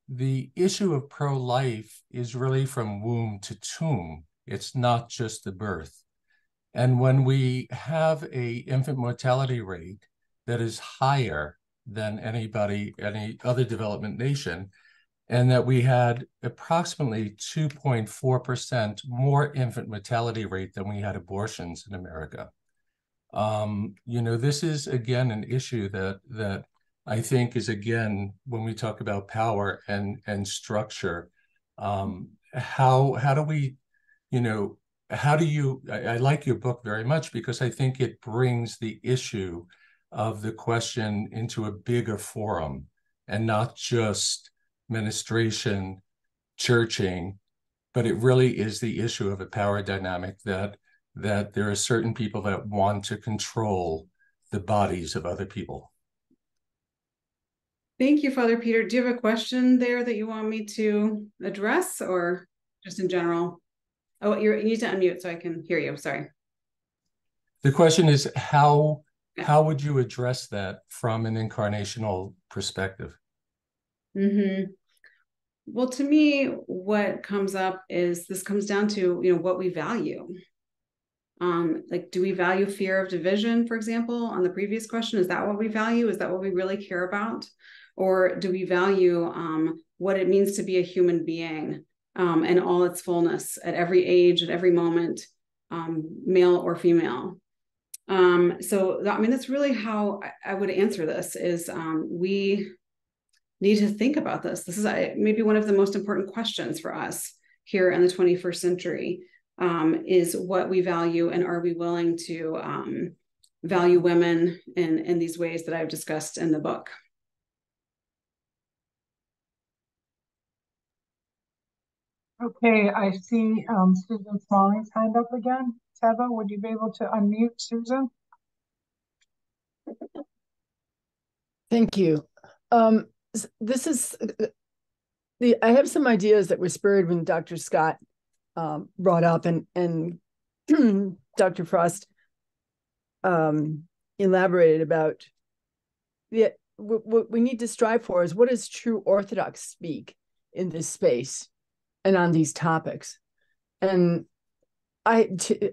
the issue of pro-life is really from womb to tomb. It's not just the birth. And when we have an infant mortality rate that is higher than any other development nation, and that we had approximately 2.4% more infant mortality rate than we had abortions in America. This is again an issue that I think is, again, when we talk about power and structure, how do we, I like your book very much because I think it brings the issue of the question into a bigger forum and not just ministration, churching, but it really is the issue of a power dynamic that there are certain people that want to control the bodies of other people. Thank you, Father Peter. Do you have a question there that you want me to address, or just in general? Oh, you need to unmute so I can hear you. Sorry. The question is, how how would you address that from an incarnational perspective? Mm-hmm. Well, to me, what comes up is this comes down to, what we value. Like, do we value fear of division, for example, on the previous question? Is that what we value? Is that what we really care about? Or do we value what it means to be a human being and all its fullness at every age, at every moment, male or female? That's really how I would answer this is we need to think about this. This is maybe one of the most important questions for us here in the 21st century, is what we value, and are we willing to value women in these ways that I've discussed in the book. Okay, I see Susan Smalling's hand up again. Teva, would you be able to unmute Susan? Thank you. This is I have some ideas that were spurred when Dr. Scott brought up and Dr. Frost elaborated about what we need to strive for is what does true Orthodox speak in this space and on these topics. And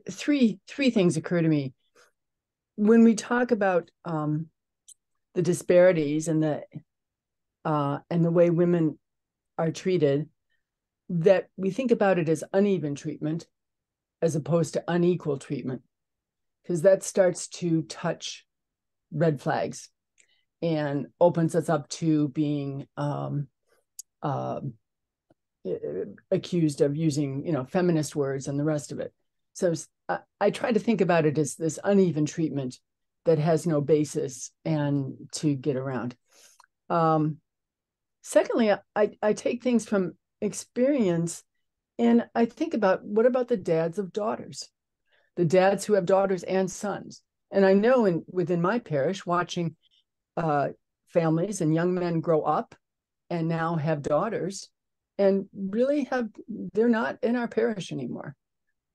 three things occur to me when we talk about the disparities and the way women are treated, that we think about it as uneven treatment as opposed to unequal treatment, because that starts to touch red flags and opens us up to being accused of using, feminist words and the rest of it. So I try to think about it as this uneven treatment that has no basis and to get around. Secondly, I take things from experience and I think about, what about the dads of daughters, the dads who have daughters and sons? And I know within my parish, watching families and young men grow up and now have daughters and really they're not in our parish anymore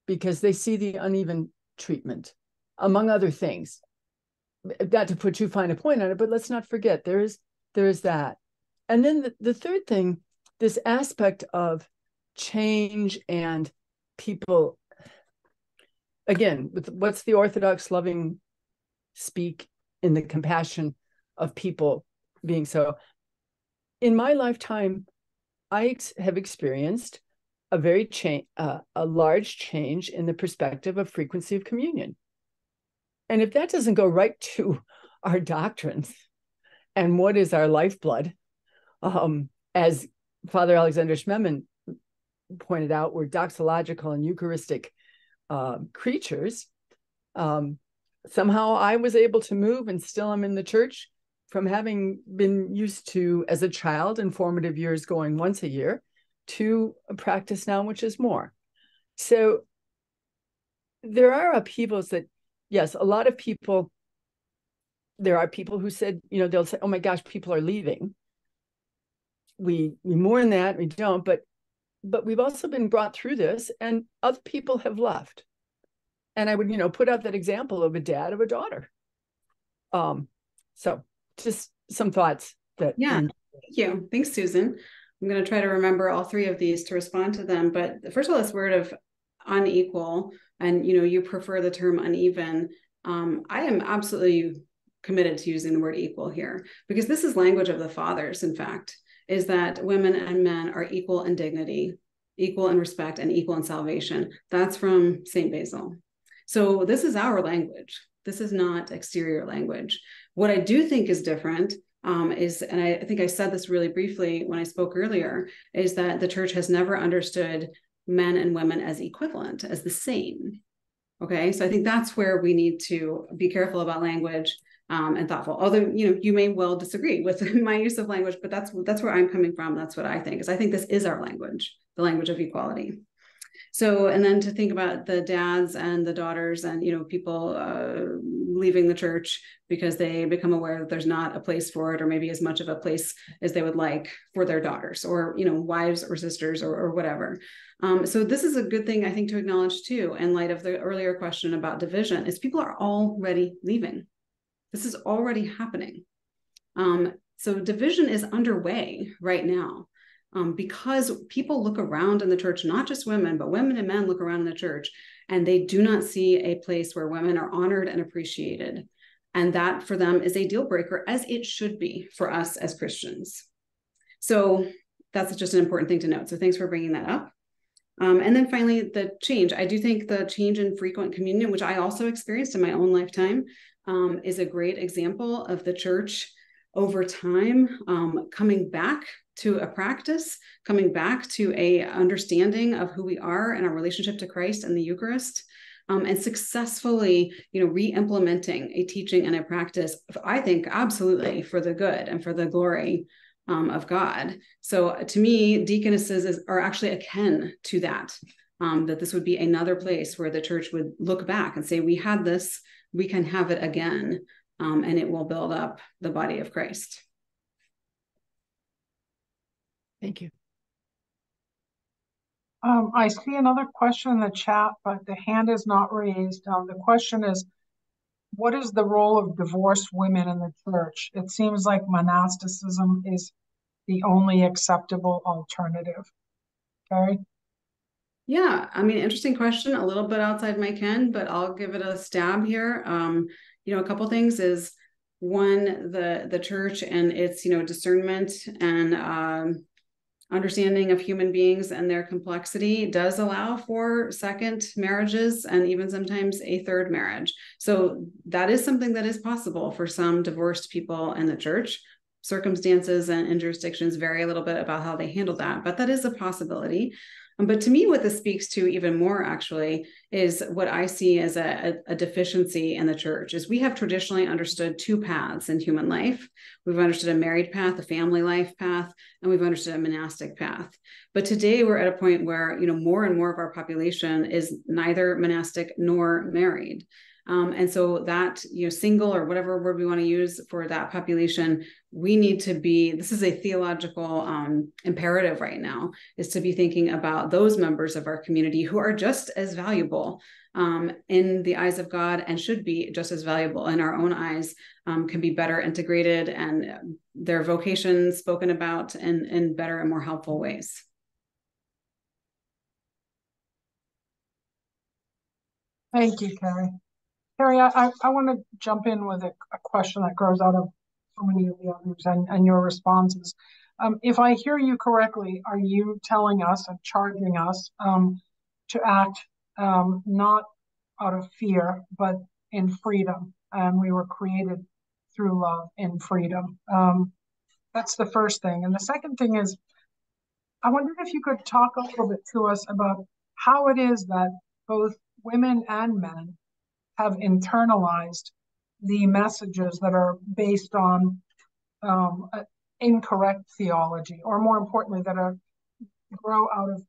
because they see the uneven treatment, among other things. Not to put too fine a point on it, but let's not forget there is that. And then the third thing, this aspect of change and people, again, with what's the Orthodox loving speak in the compassion of people being so. In my lifetime, I have experienced a large change in the perspective of frequency of communion. And if that doesn't go right to our doctrines and what is our lifeblood, as Father Alexander Schmemann pointed out, we're doxological and Eucharistic creatures. Somehow I was able to move, and still I'm in the church, from having been used to, as a child in formative years, going once a year, to a practice now, which is more. So there are upheavals that, yes, a lot of people, there are people who said, they'll say, oh my gosh, people are leaving. We mourn that, we don't, but we've also been brought through this and other people have left. And I would, put out that example of a dad of a daughter. So just some thoughts that. Yeah, thank you. Thanks, Susan. I'm going to try to remember all three of these to respond to them. But first of all, this word of unequal, and you prefer the term uneven. I am absolutely committed to using the word equal here, because this is language of the fathers, in fact, is that women and men are equal in dignity, equal in respect, and equal in salvation. That's from St. Basil. So this is our language. This is not exterior language. What I do think is different is, and I think I said this really briefly when I spoke earlier, is that the church has never understood men and women as equivalent, as the same. Okay, so I think that's where we need to be careful about language and thoughtful. Although, you may well disagree with my use of language, but that's where I'm coming from. That's what I think, is I think this is our language, the language of equality. So, and then to think about the dads and the daughters and, people leaving the church because they become aware that there's not a place for it, or maybe as much of a place as they would like for their daughters, or, wives or sisters or whatever. So this is a good thing, I think, to acknowledge too, in light of the earlier question about division, is people are already leaving. This is already happening. So division is underway right now. Because people look around in the church, not just women, but women and men look around in the church, and they do not see a place where women are honored and appreciated. And that for them is a deal breaker, as it should be for us as Christians. So that's just an important thing to note. So thanks for bringing that up. And then finally, the change. I do think the change in frequent communion, which I also experienced in my own lifetime, is a great example of the church over time coming back to a practice, coming back to a understanding of who we are and our relationship to Christ and the Eucharist, and successfully, re-implementing a teaching and a practice, I think, absolutely for the good and for the glory of God. So to me, deaconesses are actually akin to that, that this would be another place where the church would look back and say, we had this, we can have it again, and it will build up the body of Christ. Thank you. I see another question in the chat, but the hand is not raised. The question is, what is the role of divorced women in the church? It seems like monasticism is the only acceptable alternative. Carrie? Yeah, I mean, interesting question, a little bit outside my ken, but I'll give it a stab here. A couple things is, one, the church and its, discernment and understanding of human beings and their complexity does allow for second marriages and even sometimes a third marriage. So that is something that is possible for some divorced people in the church. Circumstances and jurisdictions vary a little bit about how they handle that, but that is a possibility. But to me, what this speaks to even more actually is what I see as a deficiency in the church is we have traditionally understood two paths in human life. We've understood a married path, a family life path, and we've understood a monastic path. But today we're at a point where, more and more of our population is neither monastic nor married. And so that, single or whatever word we want to use for that population, we need to be, this is a theological imperative right now, is to be thinking about those members of our community who are just as valuable in the eyes of God and should be just as valuable in our own eyes, can be better integrated and their vocation spoken about in better and more helpful ways. Thank you, Carrie. Carrie, I want to jump in with a question that grows out of so many of the others and your responses. If I hear you correctly, are you telling us and charging us to act not out of fear, but in freedom? And we were created through love in freedom. That's the first thing. And the second thing is, I wondered if you could talk a little bit to us about how it is that both women and men have internalized the messages that are based on incorrect theology, or more importantly, that grow out of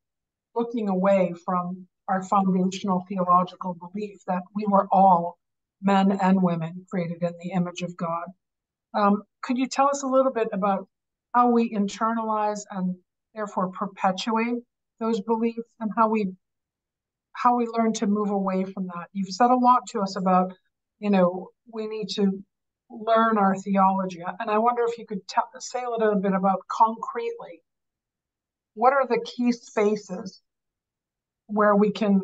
looking away from our foundational theological belief that we were all men and women created in the image of God. Could you tell us a little bit about how we internalize and therefore perpetuate those beliefs, and how we learn to move away from that? You've said a lot to us about, we need to learn our theology. And I wonder if you could say a little bit about concretely, what are the key spaces where we can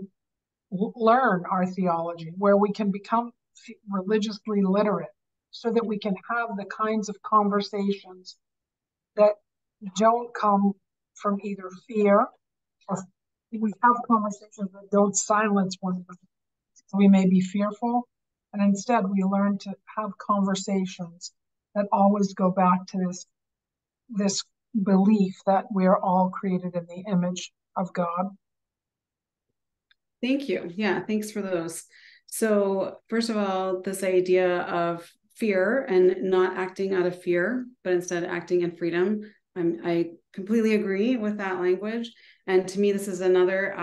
learn our theology, where we can become religiously literate so that we can have the kinds of conversations that don't come from either fear, or we have conversations that don't silence one another. So we may be fearful, and instead we learn to have conversations that always go back to this belief that we are all created in the image of God. Thank you. Yeah, thanks for those. So first of all, this idea of fear and not acting out of fear, but instead acting in freedom. I completely agree with that language. And to me, this is another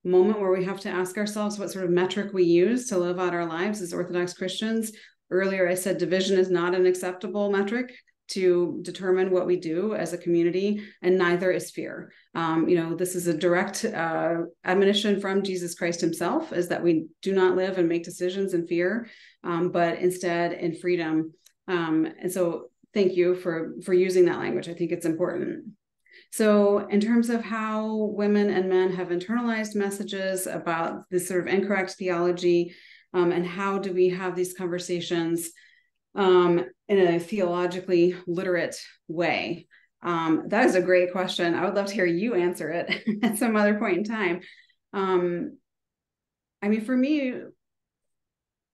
moment where we have to ask ourselves what sort of metric we use to live out our lives as Orthodox Christians. Earlier, I said division is not an acceptable metric to determine what we do as a community, and neither is fear. This is a direct admonition from Jesus Christ himself, is that we do not live and make decisions in fear, but instead in freedom. And so thank you for using that language. I think it's important. So in terms of how women and men have internalized messages about this sort of incorrect theology, and how do we have these conversations in a theologically literate way? That is a great question. I would love to hear you answer it at some other point in time. For me,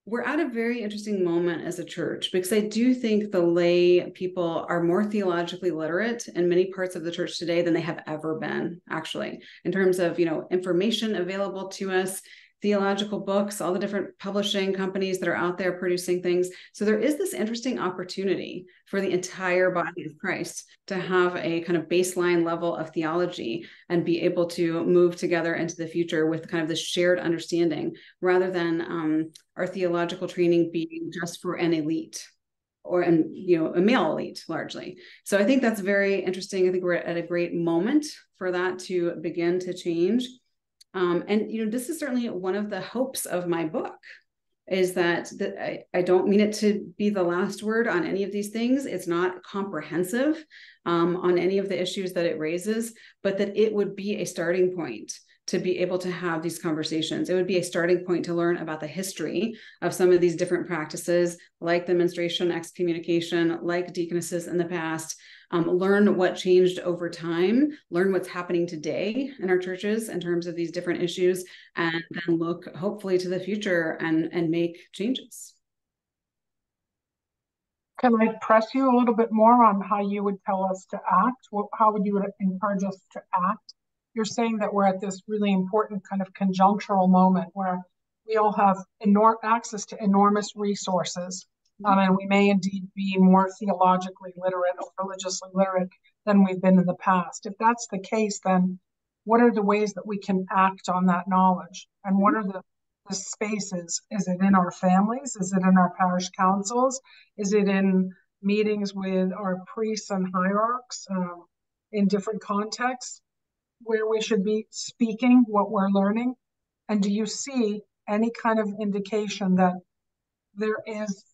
we're at a very interesting moment as a church, because I do think the lay people are more theologically literate in many parts of the church today than they have ever been, actually, in terms of, information available to us, theological books, all the different publishing companies that are out there producing things. So there is this interesting opportunity for the entire body of Christ to have a kind of baseline level of theology and be able to move together into the future with kind of this shared understanding, rather than our theological training being just for an elite, or a male elite largely. So I think that's very interesting. I think we're at a great moment for that to begin to change. This is certainly one of the hopes of my book, is that I don't mean it to be the last word on any of these things. It's not comprehensive on any of the issues that it raises, but that it would be a starting point to be able to have these conversations. It would be a starting point to learn about the history of some of these different practices, like the menstruation excommunication, like deaconesses in the past. Learn what changed over time, learn what's happening today in our churches in terms of these different issues, and then look hopefully to the future and make changes. Can I press you a little bit more on how you would tell us to act? How would you encourage us to act? You're saying that we're at this really important kind of conjunctural moment where we all have access to enormous resources. And we may indeed be more theologically literate or religiously literate than we've been in the past. If that's the case, then what are the ways that we can act on that knowledge? And what are the spaces? Is it in our families? Is it in our parish councils? Is it in meetings with our priests and hierarchs in different contexts where we should be speaking what we're learning? And do you see any kind of indication that there is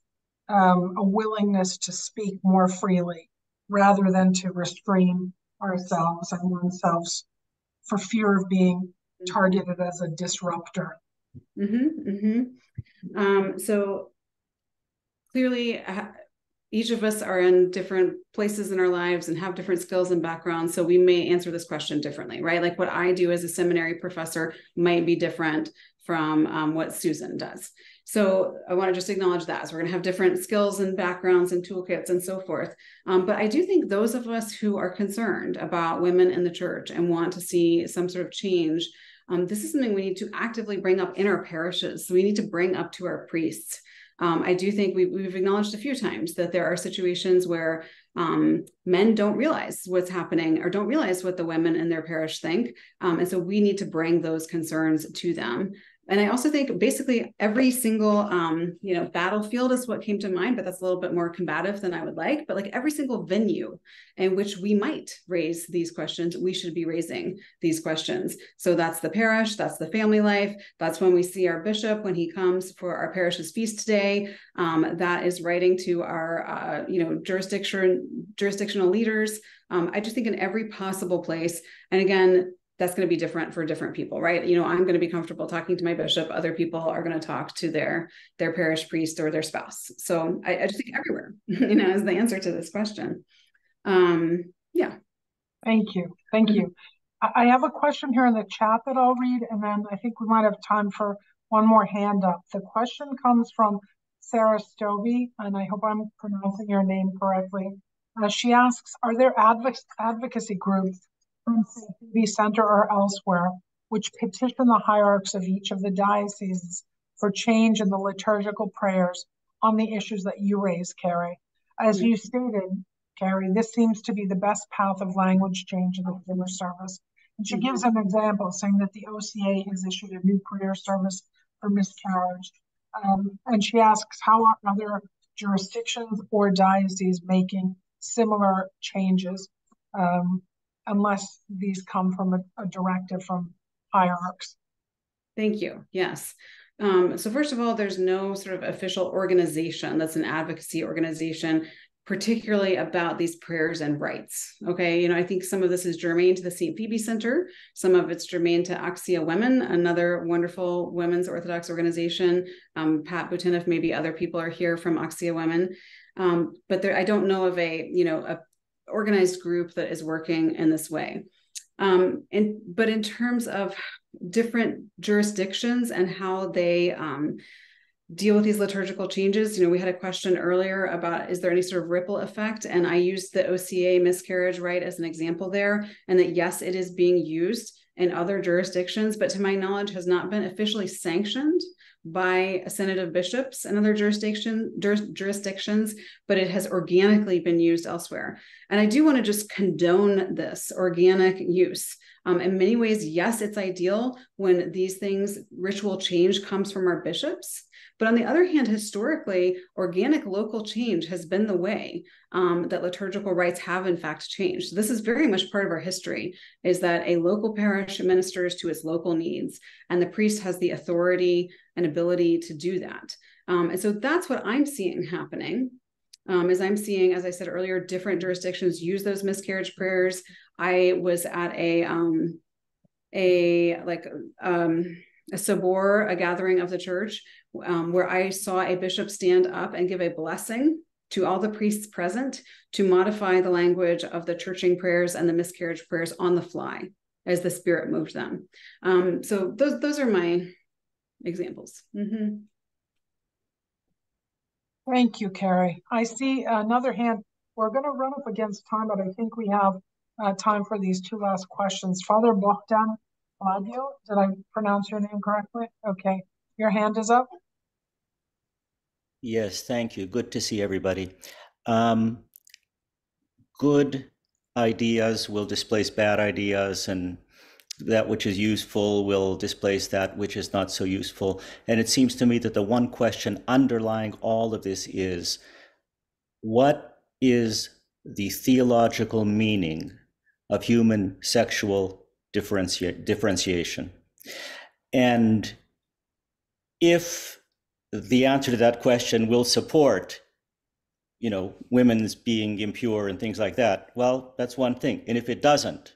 a willingness to speak more freely rather than to restrain ourselves and oneself for fear of being targeted as a disruptor? So clearly, each of us are in different places in our lives and have different skills and backgrounds. So we may answer this question differently, right? Like what I do as a seminary professor might be different from what Susan does. So I want to just acknowledge that. So we're going to have different skills and backgrounds and toolkits and so forth. But I do think those of us who are concerned about women in the church and want to see some sort of change, this is something we need to actively bring up in our parishes. So we need to bring up to our priests. I do think we've acknowledged a few times that there are situations where men don't realize what's happening or don't realize what the women in their parish think. And so we need to bring those concerns to them. And I also think basically every single, battlefield is what came to mind, but that's a little bit more combative than I would like. But like every single venue in which we might raise these questions, we should be raising these questions. So that's the parish, that's the family life. That's when we see our bishop when he comes for our parish's feast today. That is writing to our, jurisdictional leaders. I just think in every possible place. And again, that's going to be different for different people, right? I'm going to be comfortable talking to my bishop. Other people are going to talk to their parish priest or their spouse. So I just think everywhere, is the answer to this question. Yeah. Thank you. Thank you. I have a question here in the chat that I'll read, and then I think we might have time for one more hand up. The question comes from Sarah Stovey, and I hope I'm pronouncing your name correctly. She asks, are there advocacy groups from Phoebe Center or elsewhere, which petition the hierarchs of each of the dioceses for change in the liturgical prayers on the issues that you raise, Carrie? As you stated, Carrie, this seems to be the best path of language change in the prayer service. And she gives an example, saying that the OCA has issued a new prayer service for miscarriage. And she asks, how are other jurisdictions or dioceses making similar changes, unless these come from a directive from hierarchs. Thank you. Yes. So first of all, there's no sort of official organization that's an advocacy organization, particularly about these prayers and rites. Okay, I think some of this is germane to the St. Phoebe Center. Some of it's germane to Axia Women, another wonderful women's Orthodox organization. Pat Butinoff, maybe other people are here from Axia Women. But I don't know of a organized group that is working in this way. But in terms of different jurisdictions and how they deal with these liturgical changes, we had a question earlier about, is there any sort of ripple effect? And I used the OCA miscarriage rite as an example there, and that yes, it is being used in other jurisdictions, but to my knowledge has not been officially sanctioned by a synod of bishops and other jurisdictions, but it has organically been used elsewhere. And I do want to just condone this organic use. In many ways, yes, it's ideal when these things, ritual change comes from our bishops. But on the other hand, historically, organic local change has been the way that liturgical rites have in fact changed. So this is very much part of our history, is that a local parish ministers to its local needs, and the priest has the authority and ability to do that. And so that's what I'm seeing happening. As I'm seeing, as I said earlier, different jurisdictions use those miscarriage prayers. I was at a sabor, a gathering of the church, where I saw a bishop stand up and give a blessing to all the priests present to modify the language of the churching prayers and the miscarriage prayers on the fly as the Spirit moved them. So those are my examples. Mm-hmm. Thank you, Carrie. I see another hand. We're going to run up against time, but I think we have time for these two last questions. Father Bogdan Flavio, did I pronounce your name correctly? Okay, your hand is up. Yes, thank you. Good to see everybody. Good ideas will displace bad ideas, and that which is useful will displace that which is not so useful. And it seems to me that the one question underlying all of this is, what is the theological meaning of human sexual differentiation? And if the answer to that question will support, women's being impure and things like that, well, that's one thing. And if it doesn't,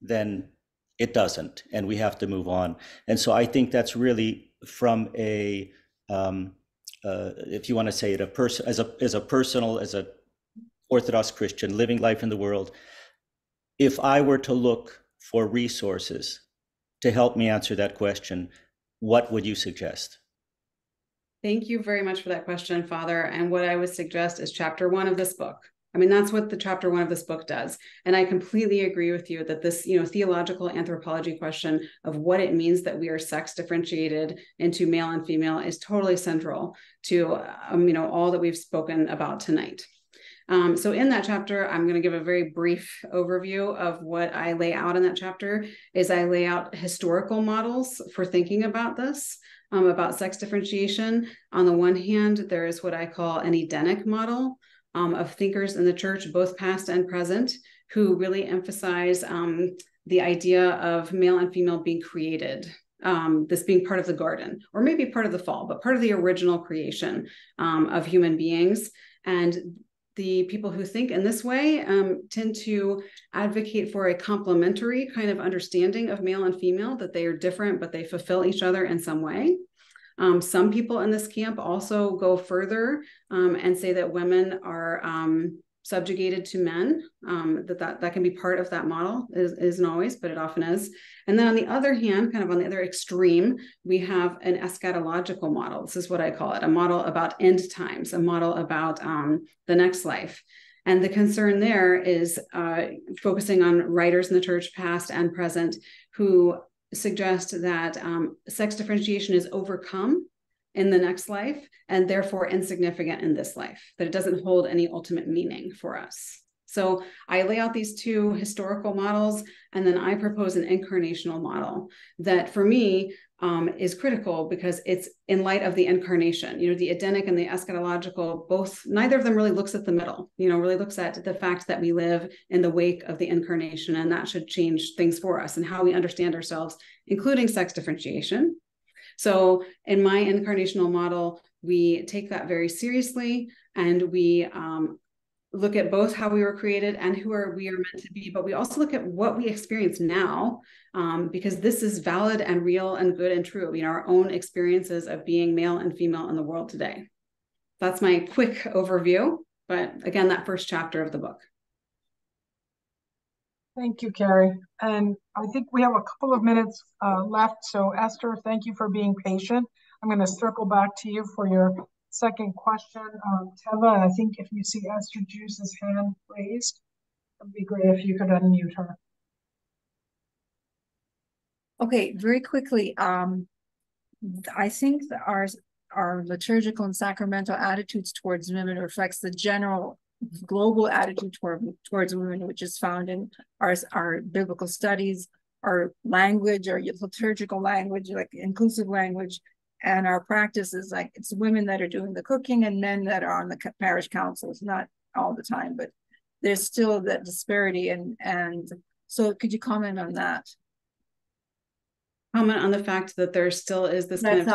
then it doesn't, and we have to move on. And so I think that's really from a, if you want to say it, as a Orthodox Christian living life in the world, if I were to look for resources to help me answer that question, what would you suggest? Thank you very much for that question, Father. And what I would suggest is chapter 1 of this book. I mean, that's what the chapter 1 of this book does. And I completely agree with you that this, theological anthropology question of what it means that we are sex differentiated into male and female is totally central to, all that we've spoken about tonight. So in that chapter, I'm going to give a very brief overview of what I lay out in that chapter. Is I lay out historical models for thinking about this, about sex differentiation. On the one hand, there is what I call an Edenic model of thinkers in the church, both past and present, who really emphasize the idea of male and female being created, this being part of the garden, or maybe part of the fall, but part of the original creation of human beings. And the people who think in this way tend to advocate for a complementary kind of understanding of male and female, that they are different, but they fulfill each other in some way. Some people in this camp also go further and say that women are subjugated to men, that can be part of that model. It isn't always, but it often is. And then on the other hand, kind of on the other extreme, we have an eschatological model. This is what I call it, a model about end times, a model about the next life. And the concern there is focusing on writers in the church, past and present, who suggest that sex differentiation is overcome in the next life and therefore insignificant in this life, that it doesn't hold any ultimate meaning for us. So I lay out these two historical models, and then I propose an incarnational model that for me is critical because it's in light of the incarnation. You know, the Edenic and the eschatological, both, neither of them really looks at the middle, you know, really looks at the fact that we live in the wake of the incarnation, and that should change things for us and how we understand ourselves, including sex differentiation. So in my incarnational model, we take that very seriously, and we look at both how we were created and who we are meant to be, but we also look at what we experience now, because this is valid and real and good and true, you know, our own experiences of being male and female in the world today. That's my quick overview, but again, that first chapter of the book. Thank you, Carrie. And I think we have a couple of minutes left. So Esther, thank you for being patient. I'm going to circle back to you for your second question. Teva, I think if you see Esther Juice's hand raised, it'd be great if you could unmute her. Okay, very quickly. I think that our liturgical and sacramental attitudes towards women reflects the general global attitude towards women, which is found in our biblical studies, our language, our liturgical language, like inclusive language, and our practices. Like it's women that are doing the cooking and men that are on the parish councils, not all the time, but there's still that disparity. And so could you comment on that? Comment on the fact that there still is this kind of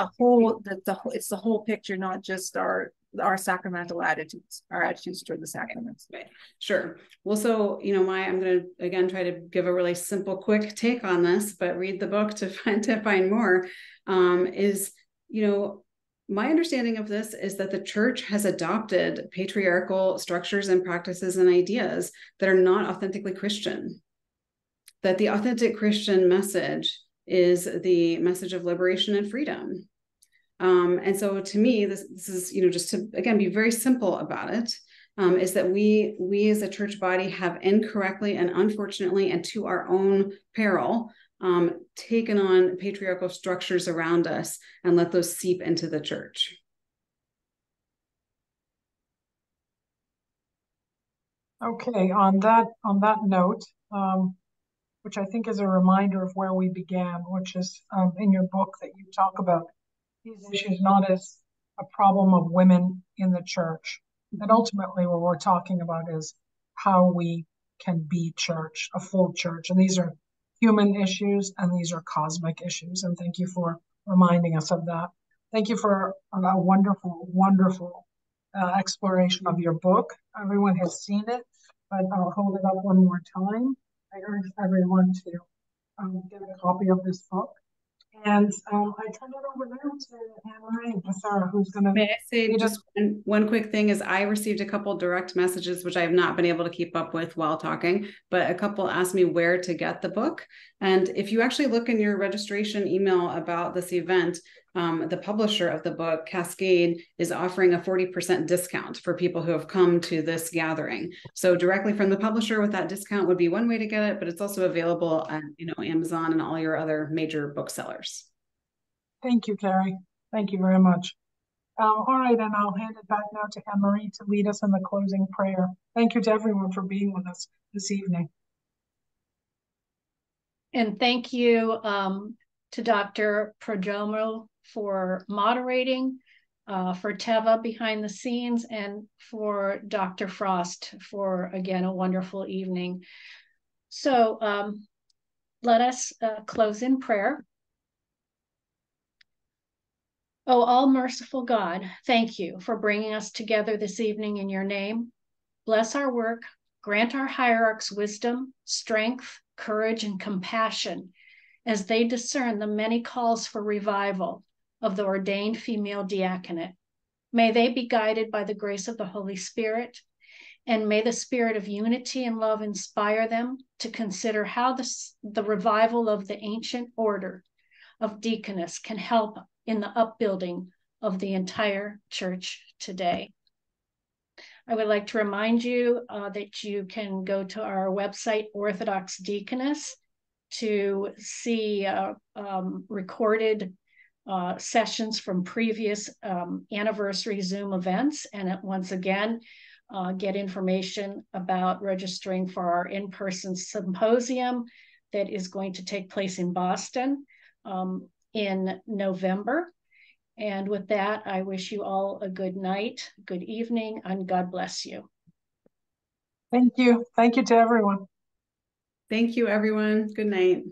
it's the whole picture, not just our sacramental attitudes, our attitudes toward the sacraments. Right. Sure. Well, so, you know, I'm going to, again, try to give a really simple, quick take on this, but read the book to find more, is, you know, my understanding of this is that the church has adopted patriarchal structures and practices and ideas that are not authentically Christian, that the authentic Christian message is the message of liberation and freedom. And so to me, this is, you know, just to, again, be very simple about it, is that we as a church body have incorrectly and unfortunately and to our own peril taken on patriarchal structures around us and let those seep into the church. Okay, on that note, which I think is a reminder of where we began, which is in your book that you talk about these issues not as a problem of women in the church. And ultimately what we're talking about is how we can be church, a full church. And these are human issues and these are cosmic issues. And thank you for reminding us of that. Thank you for a wonderful, wonderful exploration of your book. Everyone has seen it, but I'll hold it up one more time. I urge everyone to get a copy of this book. And I turn it over now to Anne-Marie Sarah, who's going to... May I say just one quick thing is I received a couple direct messages, which I have not been able to keep up with while talking, but a couple asked me where to get the book. And if you actually look in your registration email about this event, the publisher of the book, Cascade, is offering a 40% discount for people who have come to this gathering. So directly from the publisher with that discount would be one way to get it, but it's also available at, you know, Amazon and all your other major booksellers. Thank you, Carrie. Thank you very much. All right, and I'll hand it back now to Anne-Marie to lead us in the closing prayer. Thank you to everyone for being with us this evening. And thank you to Dr. Perdomo for moderating, for Teva behind the scenes, and for Dr. Frost for, again, a wonderful evening. So let us close in prayer. Oh, all merciful God, thank you for bringing us together this evening in your name. Bless our work, grant our hierarchs wisdom, strength, courage, and compassion as they discern the many calls for revival of the ordained female diaconate. May they be guided by the grace of the Holy Spirit, and may the spirit of unity and love inspire them to consider how the revival of the ancient order of deaconess can help in the upbuilding of the entire church today. I would like to remind you that you can go to our website, Orthodox Deaconess, to see recorded sessions from previous anniversary Zoom events. And once again, get information about registering for our in-person symposium that is going to take place in Boston in November. And with that, I wish you all a good night, good evening, and God bless you. Thank you. Thank you to everyone. Thank you, everyone. Good night.